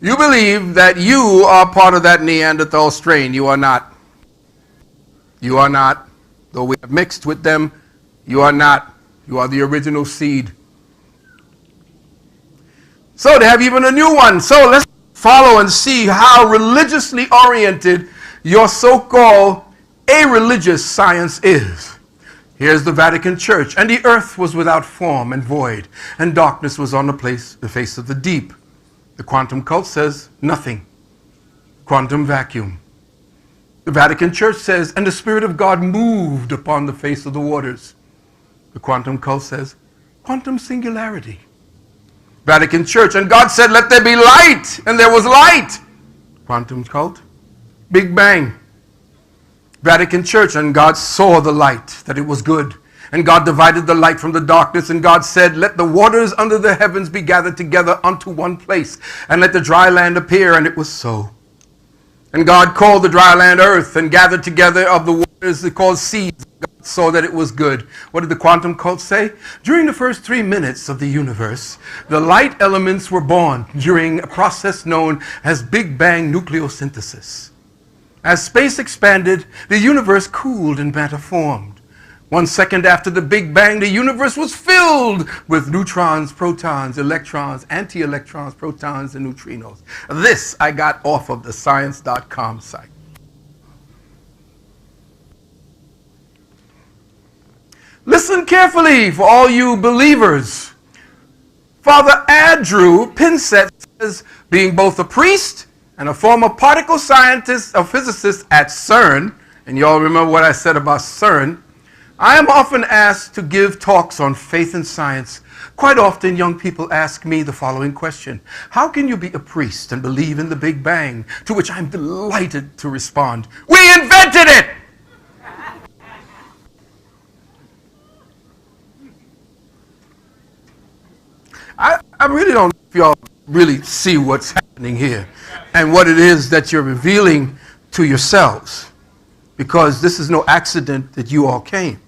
you believe that you are part of that Neanderthal strain. You are not. You are not. Though we have mixed with them, you are not. You are the original seed. So they have even a new one. So let's follow and see how religiously oriented your so-called a-religious science is. Here's the Vatican Church. And the earth was without form and void, and darkness was on the face of the deep. The quantum cult says nothing. Quantum vacuum. The Vatican Church says, and the Spirit of God moved upon the face of the waters. The quantum cult says, quantum singularity. Vatican Church, and God said, let there be light, and there was light. Quantum cult, Big Bang. Vatican Church, and God saw the light, that it was good. And God divided the light from the darkness, and God said, let the waters under the heavens be gathered together unto one place, and let the dry land appear, and it was so. And God called the dry land earth, and gathered together of the waters called seas. God saw that it was good. What did the quantum cult say? During the first 3 minutes of the universe, the light elements were born during a process known as Big Bang nucleosynthesis. As space expanded, the universe cooled and matter formed. 1 second after the Big Bang, the universe was filled with neutrons, protons, electrons, anti-electrons, protons, and neutrinos. This I got off of the science.com site. Listen carefully for all you believers. Father Andrew Pinsett says, being both a priest and a former particle scientist or physicist at CERN, and you all remember what I said about CERN, I am often asked to give talks on faith and science. Quite often, young people ask me the following question: how can you be a priest and believe in the Big Bang? To which I'm delighted to respond, we invented it! I really don't know if y'all really see what's happening here and what it is that you're revealing to yourselves, because this is no accident that you all came.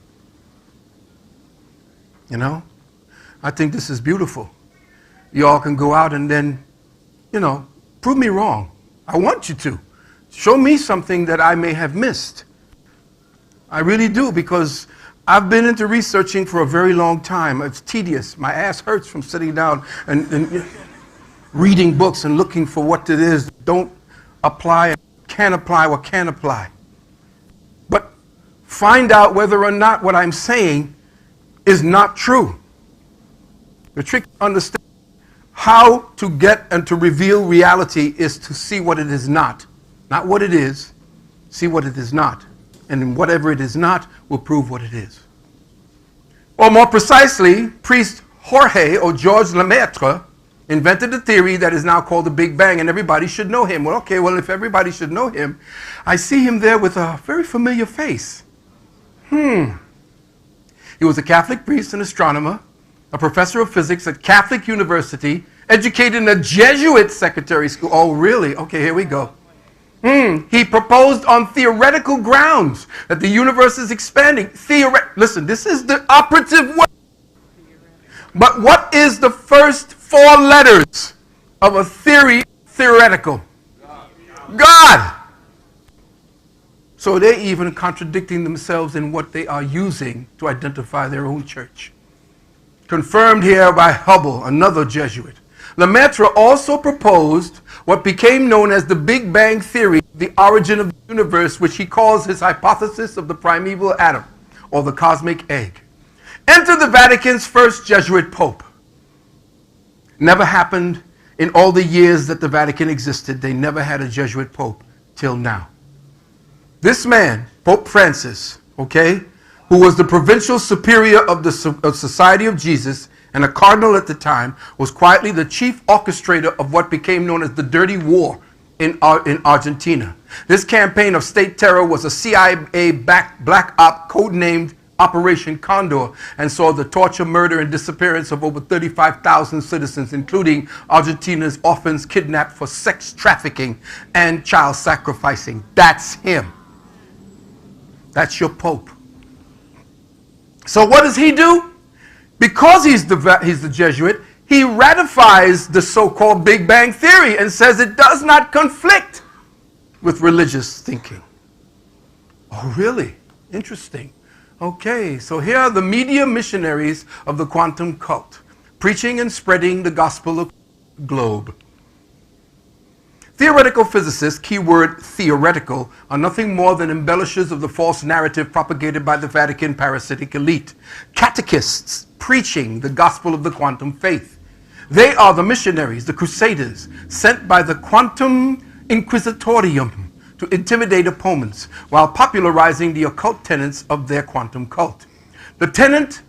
You know? I think this is beautiful. You all can go out and then, prove me wrong. I want you to. Show me something that I may have missed. I really do, because I've been into researching for a very long time. It's tedious. My ass hurts from sitting down and reading books and looking for what it is that don't apply, can apply, or can apply. But find out whether or not what I'm saying is not true. The trick to understand how to get and to reveal reality is to see what it is not. Not what it is, see what it is not. And whatever it is not will prove what it is. Or more precisely, priest Jorge or George Lemaitre invented a theory that is now called the Big Bang, and everybody should know him. Well, okay, if everybody should know him, I see him there with a very familiar face. He was a Catholic priest and astronomer, a professor of physics at Catholic University, educated in a Jesuit secondary school. Oh, really? Okay, here we go. He proposed on theoretical grounds that the universe is expanding. Listen, this is the operative word. But what is the first 4 letters of a theory theoretical? God. So they're even contradicting themselves in what they are using to identify their own church. Confirmed here by Hubble, another Jesuit. Lemaitre also proposed what became known as the Big Bang Theory, the origin of the universe, which he calls his hypothesis of the primeval atom, or the cosmic egg. Enter the Vatican's first Jesuit pope. Never happened in all the years that the Vatican existed. They never had a Jesuit pope till now. This man, Pope Francis, who was the provincial superior of the Society of Jesus and a cardinal at the time, was quietly the chief orchestrator of what became known as the Dirty War in Argentina. This campaign of state terror was a CIA-backed black op codenamed Operation Condor, and saw the torture, murder, and disappearance of over 35,000 citizens, including Argentina's orphans kidnapped for sex trafficking and child sacrificing. That's him. That's your Pope. So what does he do? Because he's the Jesuit, he ratifies the so-called Big Bang Theory and says it does not conflict with religious thinking. Oh, really? Interesting. Okay, so here are the media missionaries of the quantum cult, preaching and spreading the gospel of the globe. Theoretical physicists, keyword theoretical, are nothing more than embellishers of the false narrative propagated by the Vatican parasitic elite. Catechists preaching the gospel of the quantum faith. They are the missionaries, the crusaders, sent by the Quantum Inquisitorium to intimidate opponents while popularizing the occult tenets of their quantum cult. The tenets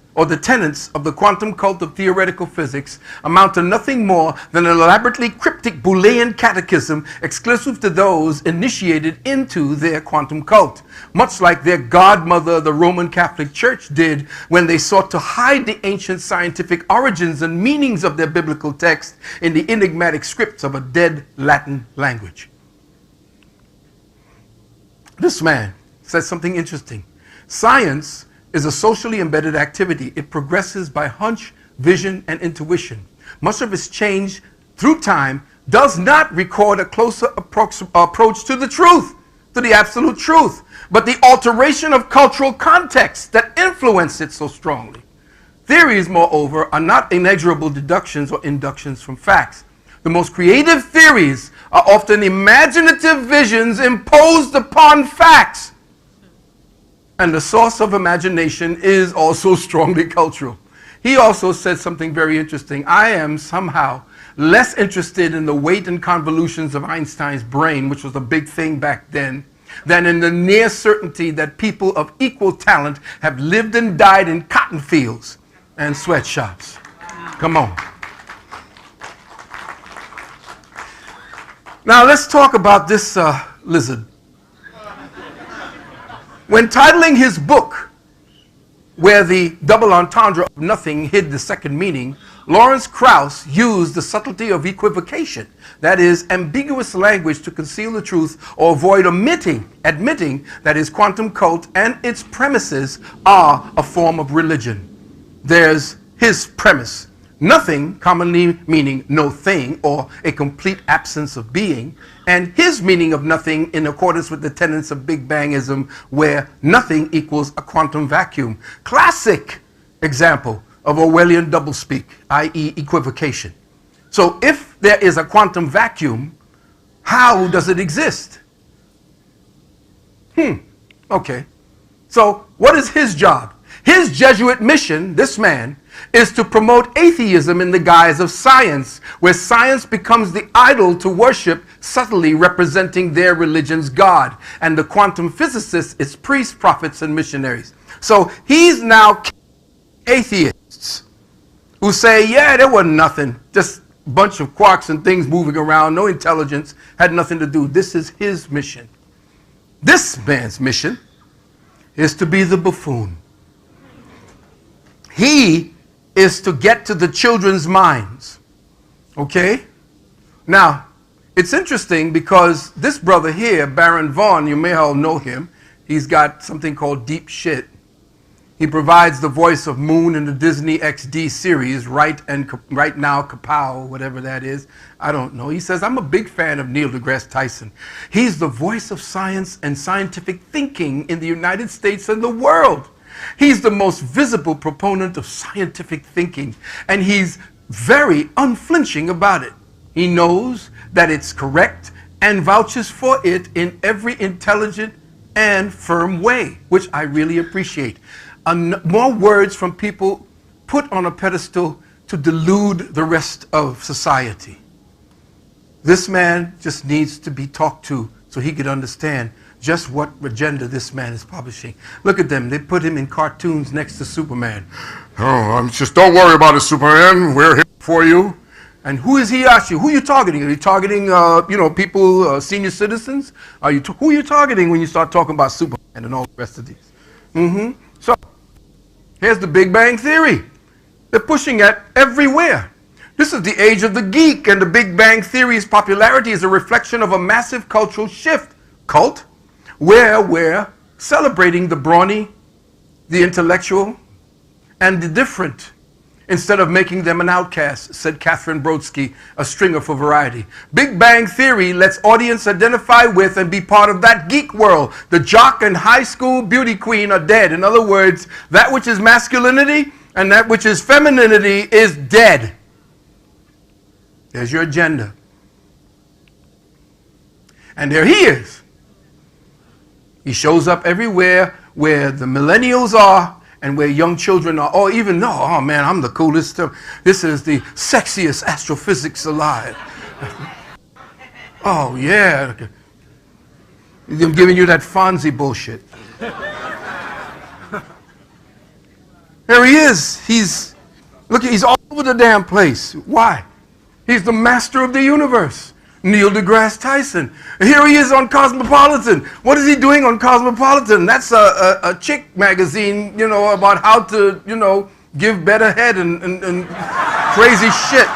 of the quantum cult of theoretical physics amount to nothing more than an elaborately cryptic Boolean catechism exclusive to those initiated into their quantum cult, much like their godmother, the Roman Catholic Church, did when they sought to hide the ancient scientific origins and meanings of their biblical text in the enigmatic scripts of a dead Latin language. This man says something interesting. Science is a socially embedded activity. It progresses by hunch, vision, and intuition. Much of its change through time does not record a closer approach to the truth, to the absolute truth, but the alteration of cultural context that influence it so strongly. Theories, moreover, are not inexorable deductions or inductions from facts. The most creative theories are often imaginative visions imposed upon facts. And the source of imagination is also strongly cultural. He also said something very interesting. I am somehow less interested in the weight and convolutions of Einstein's brain, which was a big thing back then, than in the near certainty that people of equal talent have lived and died in cotton fields and sweatshops. Come on. Now let's talk about this lizard. When titling his book, where the double entendre of nothing hid the second meaning, Lawrence Krauss used the subtlety of equivocation, that is, ambiguous language to conceal the truth or avoid admitting that his quantum cult and its premises are a form of religion. There's his premise. Nothing, commonly meaning no thing or a complete absence of being, and his meaning of nothing in accordance with the tenets of Big Bangism, where nothing equals a quantum vacuum. Classic example of Orwellian doublespeak, i.e. equivocation. So if there is a quantum vacuum, how does it exist? Okay. So what is his job? His Jesuit mission, this man, is to promote atheism in the guise of science, where science becomes the idol to worship, subtly representing their religion's God, and the quantum physicists its priests, prophets, and missionaries. So he's now atheists who say, yeah, there wasn't nothing, just a bunch of quarks and things moving around, no intelligence, had nothing to do. This is his mission. This man's mission is to be the buffoon. He is to get to the children's minds. Okay? Now, it's interesting because this brother here, Baron Vaughn, you may all know him. He's got something called Deep Shit. He provides the voice of Moon in the Disney XD series, Right Now Kapow, whatever that is. I don't know. He says, I'm a big fan of Neil deGrasse Tyson. He's the voice of science and scientific thinking in the United States and the world. He's the most visible proponent of scientific thinking, and he's very unflinching about it. He knows that it's correct and vouches for it in every intelligent and firm way, which I really appreciate. More words from people put on a pedestal to delude the rest of society. This man just needs to be talked to so he could understand just what agenda this man is publishing. Look at them. They put him in cartoons next to Superman. Oh, don't worry about it, Superman. We're here for you. And who is he actually? Who are you targeting? Are you targeting, people, senior citizens? Who are you targeting when you start talking about Superman and all the rest of these? So, here's the Big Bang Theory. They're pushing it everywhere. This is the age of the geek, and the Big Bang Theory's popularity is a reflection of a massive cultural shift. Cult? Where we're celebrating the brawny, the intellectual, and the different, instead of making them an outcast, said Catherine Brodsky, a stringer for Variety. Big Bang Theory lets audience identify with and be part of that geek world. The jock and high school beauty queen are dead. In other words, that which is masculinity and that which is femininity is dead. There's your agenda. And there he is. He shows up everywhere where the millennials are and where young children are. Or even, no, oh man, I'm the coolest. This is the sexiest astrophysics alive. Oh yeah. I'm giving you that Fonzie bullshit. There he is. He's all over the damn place. Why? He's the master of the universe. Neil deGrasse Tyson. Here he is on Cosmopolitan. What is he doing on Cosmopolitan? That's a chick magazine, about how to, give better head and crazy shit.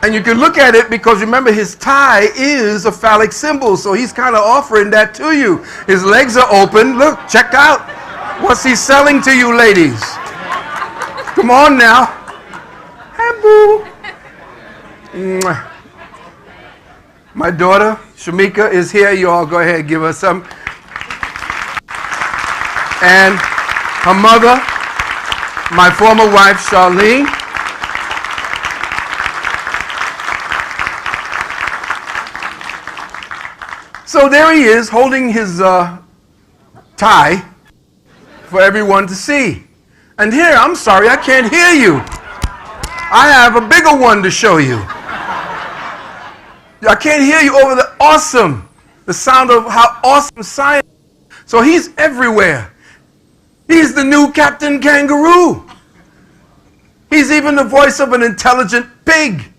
And you can look at it because remember his tie is a phallic symbol, so he's kind of offering that to you. His legs are open. Look, check out. What's he selling to you ladies? Come on now. Hey, boo. My daughter, Shamika, is here. You all go ahead and give her some. And her mother, my former wife, Charlene. So there he is holding his tie for everyone to see. And here, I'm sorry, I can't hear you. I have a bigger one to show you. I can't hear you over the awesome, the sound of how awesome science is. So he's everywhere. He's the new Captain Kangaroo. He's even the voice of an intelligent pig.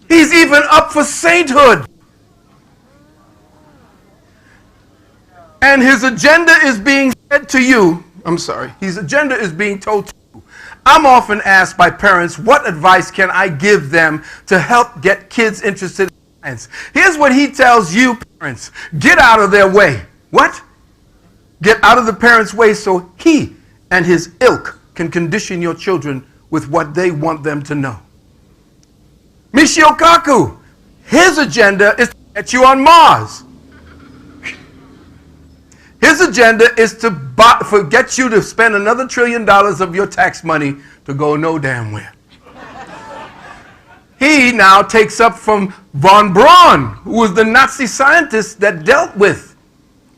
He's even up for sainthood. And his agenda is being said to you. I'm sorry. His agenda is being told to you. I'm often asked by parents, what advice can I give them to help get kids interested in science? Here's what he tells you, parents. Get out of their way. What? Get out of the parents' way so he and his ilk can condition your children with what they want them to know. Michio Kaku, his agenda is to get you on Mars. His agenda is to get you to spend another $1 trillion of your tax money to go no damn where. He now takes up from von Braun, who was the Nazi scientist that dealt with.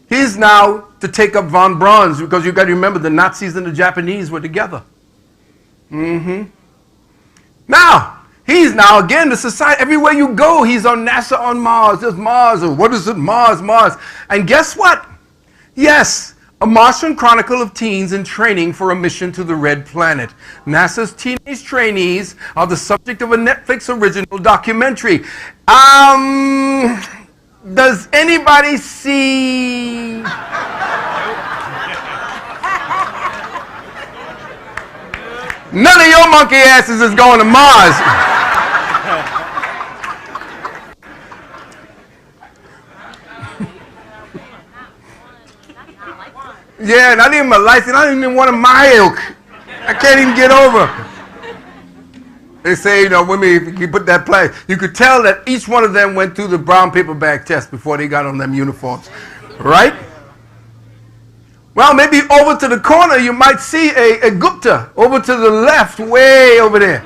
He's now to take up von Braun's, because you've got to remember the Nazis and the Japanese were together. Now, he's now again the society. Everywhere you go, he's on NASA on Mars. There's Mars, or what is it? Mars. And guess what? Yes, a Martian Chronicle of Teens in Training for a Mission to the Red Planet. NASA's teenage trainees are the subject of a Netflix original documentary. Does anybody see? None of your monkey asses is going to Mars. Yeah, not even my license, not even one of my ilk. I can't even get over. They say, you know, women, if you put that play, you could tell that each one of them went through the brown paper bag test before they got on them uniforms. Right? Well, maybe over to the corner you might see a Gupta. Over to the left, way over there.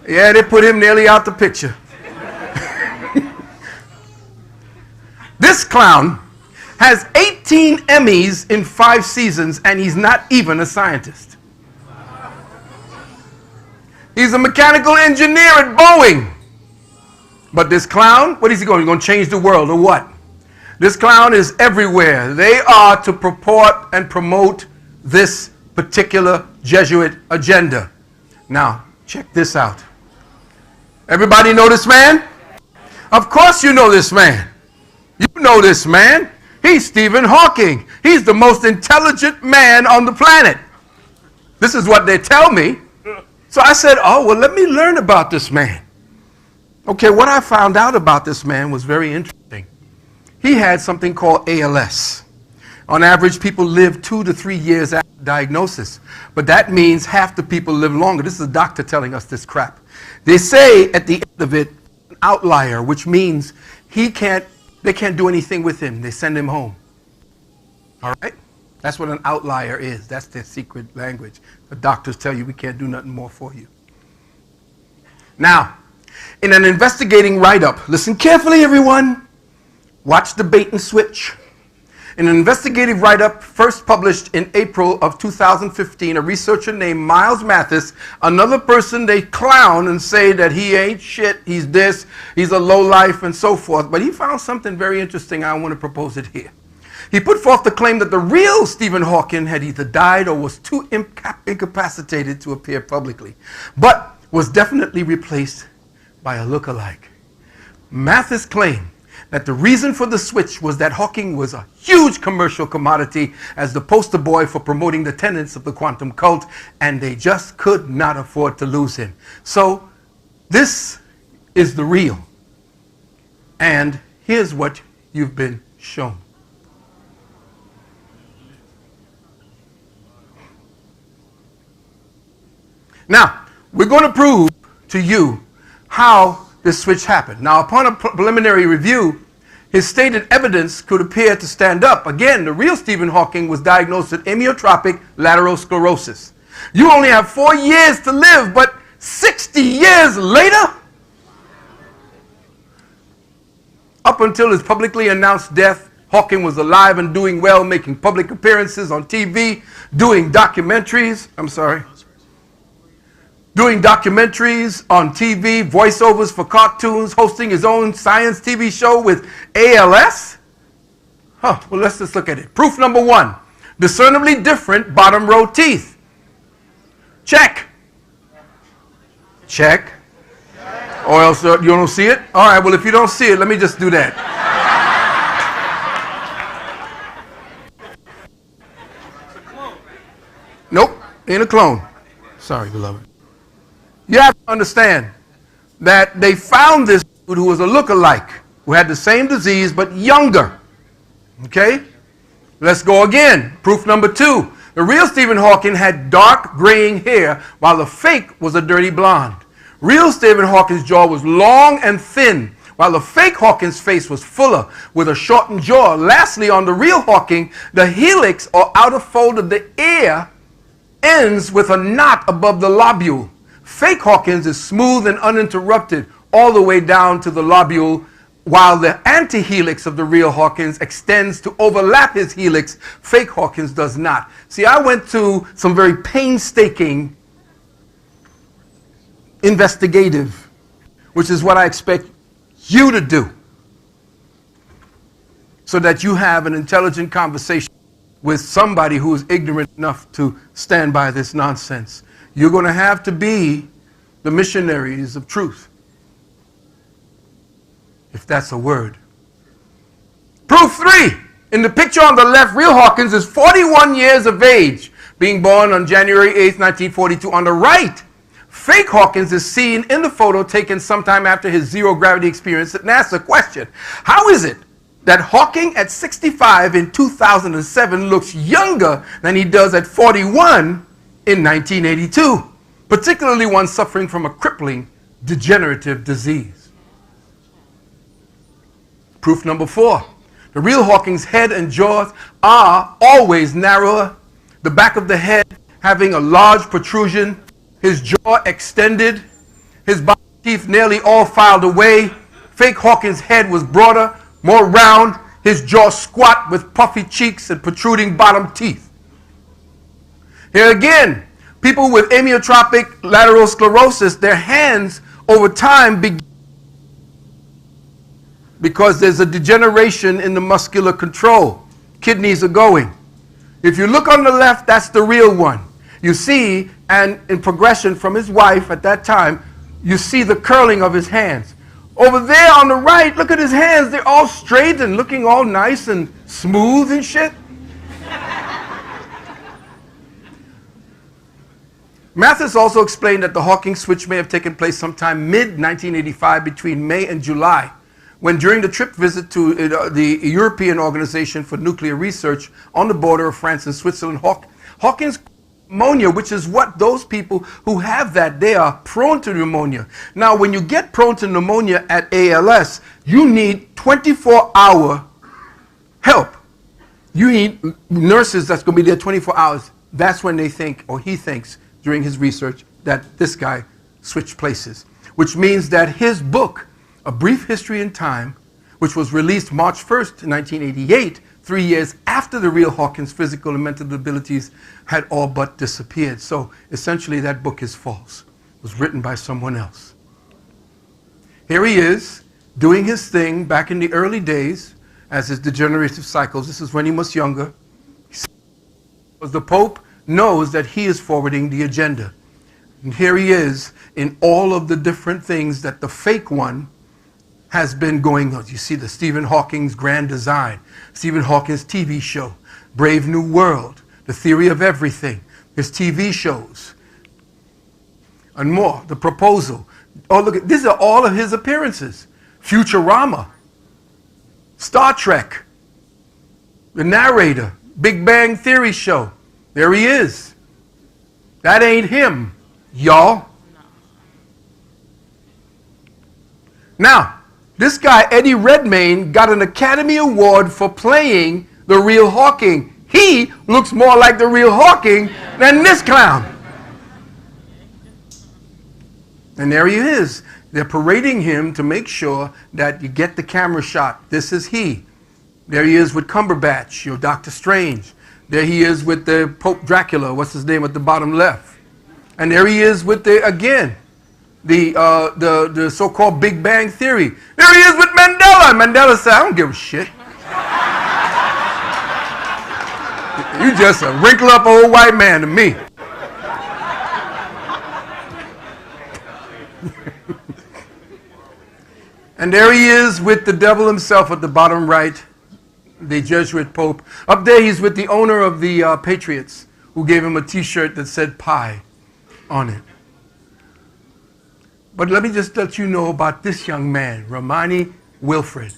Yeah, they put him nearly out the picture. This clown has 18 Emmys in 5 seasons, and he's not even a scientist. He's a mechanical engineer at Boeing. But this clown, what is he going? He's going to change the world, or what? This clown is everywhere. They are to purport and promote this particular Jesuit agenda. Now, check this out. Everybody know this man? Of course you know this man. You know this man. He's Stephen Hawking. He's the most intelligent man on the planet. This is what they tell me. So I said, oh, well, let me learn about this man. Okay, what I found out about this man was very interesting. He had something called ALS. On average, people live 2 to 3 years after diagnosis. But that means half the people live longer. This is a doctor telling us this crap. They say at the end of it, an outlier, which means they can't do anything with him. They send him home. All right? That's what an outlier is. That's their secret language. The doctors tell you we can't do nothing more for you. Now, in an investigating write-up, listen carefully, everyone. Watch the bait and switch. In an investigative write-up first published in April of 2015, a researcher named Miles Mathis, another person they clown and say that he ain't shit, he's this, he's a lowlife, and so forth. But he found something very interesting. I want to propose it here. He put forth the claim that the real Stephen Hawking had either died or was too incapacitated to appear publicly, but was definitely replaced by a look-alike. Mathis claimed that the reason for the switch was that Hawking was a huge commercial commodity as the poster boy for promoting the tenets of the quantum cult, and they just could not afford to lose him. So this is the real. And here's what you've been shown. Now, we're going to prove to you how this switch happened. Now, upon a preliminary review, his stated evidence could appear to stand up. Again, the real Stephen Hawking was diagnosed with amyotrophic lateral sclerosis. You only have 4 years to live, but 60 years later? up until his publicly announced death, Hawking was alive and doing well, making public appearances on TV, doing documentaries on TV, voiceovers for cartoons, hosting his own science TV show with ALS. Well, let's just look at it. Proof number 1, discernibly different bottom row teeth. Check. Check. Or else you don't see it? All right, well, if you don't see it, let me just do that. Nope, ain't a clone. Sorry, beloved. You have to understand that they found this dude who was a lookalike, who had the same disease but younger. Okay? Let's go again. Proof number 2. The real Stephen Hawking had dark graying hair while the fake was a dirty blonde. Real Stephen Hawking's jaw was long and thin, while the fake Hawking's face was fuller with a shortened jaw. Lastly, on the real Hawking, the helix or outer fold of the ear ends with a knot above the lobule. Fake Hawkins is smooth and uninterrupted all the way down to the lobule, while the antihelix of the real Hawkins extends to overlap his helix. Fake Hawkins does not. See, I went to some very painstaking investigative, which is what I expect you to do, so that you have an intelligent conversation with somebody who is ignorant enough to stand by this nonsense. You're going to have to be the missionaries of truth, if that's a word. Proof 3. In the picture on the left, real Hawkins is 41 years of age, being born on January 8th, 1942. On the right, fake Hawkins is seen in the photo taken sometime after his zero-gravity experience at NASA. Question: how is it that Hawking at 65 in 2007 looks younger than he does at 41 in 1982, particularly one suffering from a crippling degenerative disease? Proof number 4. The real Hawking's head and jaws are always narrower, the back of the head having a large protrusion, his jaw extended, his bottom teeth nearly all filed away. Fake Hawking's head was broader, more round, his jaw squat with puffy cheeks and protruding bottom teeth. Here again, people with amyotrophic lateral sclerosis, their hands over time because there's a degeneration in the muscular control. Kidneys are going. If you look on the left, that's the real one. You see, and in progression from his wife at that time, you see the curling of his hands. Over there on the right, look at his hands. They're all straight and looking all nice and smooth and shit. Mathis also explained that the Hawking switch may have taken place sometime mid-1985 between May and July, when during the trip visit to the European Organization for Nuclear Research on the border of France and Switzerland, Hawking's pneumonia, which is what those people who have that, they are prone to pneumonia. Now, when you get prone to pneumonia at ALS, you need 24-hour help. You need nurses that's going to be there 24 hours. That's when they think, or he thinks, during his research, that this guy switched places, which means that his book, A Brief History in Time, which was released March 1st, 1988, 3 years after the real Hawkins' physical and mental abilities had all but disappeared. So essentially that book is false. It was written by someone else. Here he is, doing his thing back in the early days as his degenerative cycles. This is when he was younger. The Pope knows that he is forwarding the agenda. And here he is in all of the different things that the fake one has been going on. You see the Stephen Hawking's Grand Design, Stephen Hawking's TV show, Brave New World, The Theory of Everything, his TV shows, and more. The Proposal. Oh, look, these are all of his appearances. Futurama, Star Trek, The Narrator, Big Bang Theory show. There he is. That ain't him, y'all. Now, this guy, Eddie Redmayne, got an Academy Award for playing the real Hawking. He looks more like the real Hawking than this clown. And there he is. They're parading him to make sure that you get the camera shot. This is he. There he is with Cumberbatch, your Doctor Strange. There he is with the Pope Dracula, what's his name at the bottom left. And there he is with the so-called Big Bang Theory. There he is with Mandela. Mandela said, I don't give a shit. You just a wrinkle up old white man to me. And there he is with the devil himself at the bottom right, the Jesuit Pope. Up there he's with the owner of the Patriots, who gave him a t-shirt that said pie on it. But let me just let you know about this young man, Romani Wilfred.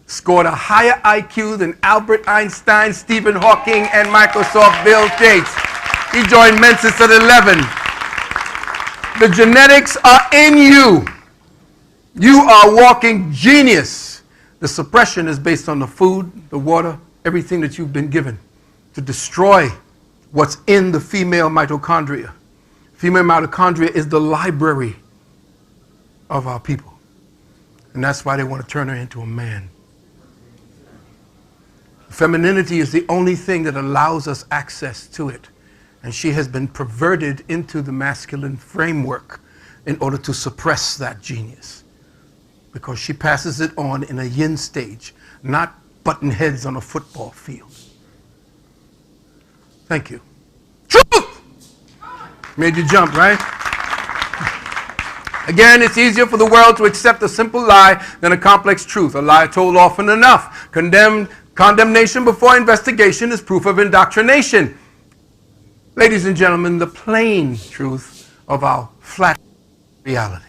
Scored a higher IQ than Albert Einstein, Stephen Hawking, and Microsoft Bill Gates. He joined Mensis at 11. The genetics are in you. You are walking genius. The suppression is based on the food, the water, everything that you've been given to destroy what's in the female mitochondria. Female mitochondria is the library of our people. And that's why they want to turn her into a man. Femininity is the only thing that allows us access to it. And she has been perverted into the masculine framework in order to suppress that genius. Because she passes it on in a yin stage, not button heads on a football field. Thank you. Truth! Made you jump, right? Again, it's easier for the world to accept a simple lie than a complex truth. A lie told often enough. Condemnation before investigation is proof of indoctrination. Ladies and gentlemen, the plain truth of our flat reality.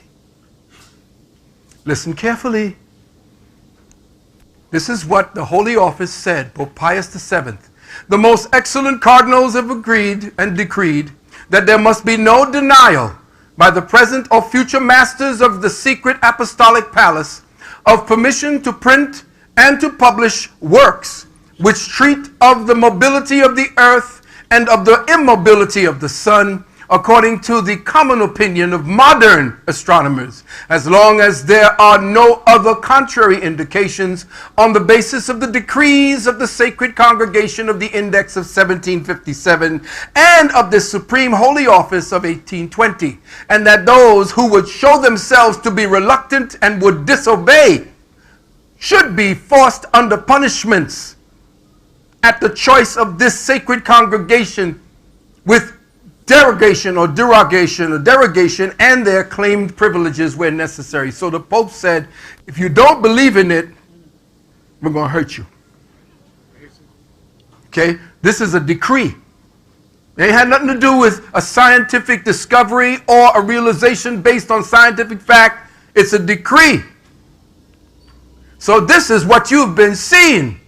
Listen carefully. This is what the Holy Office said, Pope Pius VII. The most excellent cardinals have agreed and decreed that there must be no denial by the present or future masters of the secret apostolic palace of permission to print and to publish works which treat of the mobility of the earth and of the immobility of the sun, according to the common opinion of modern astronomers, as long as there are no other contrary indications on the basis of the decrees of the Sacred Congregation of the Index of 1757 and of the Supreme Holy Office of 1820, and that those who would show themselves to be reluctant and would disobey should be forced under punishments at the choice of this sacred congregation with derogation and their claimed privileges where necessary. So the Pope said, if you don't believe in it, we're going to hurt you. Okay? This is a decree. It had nothing to do with a scientific discovery or a realization based on scientific fact. It's a decree. So this is what you've been seeing.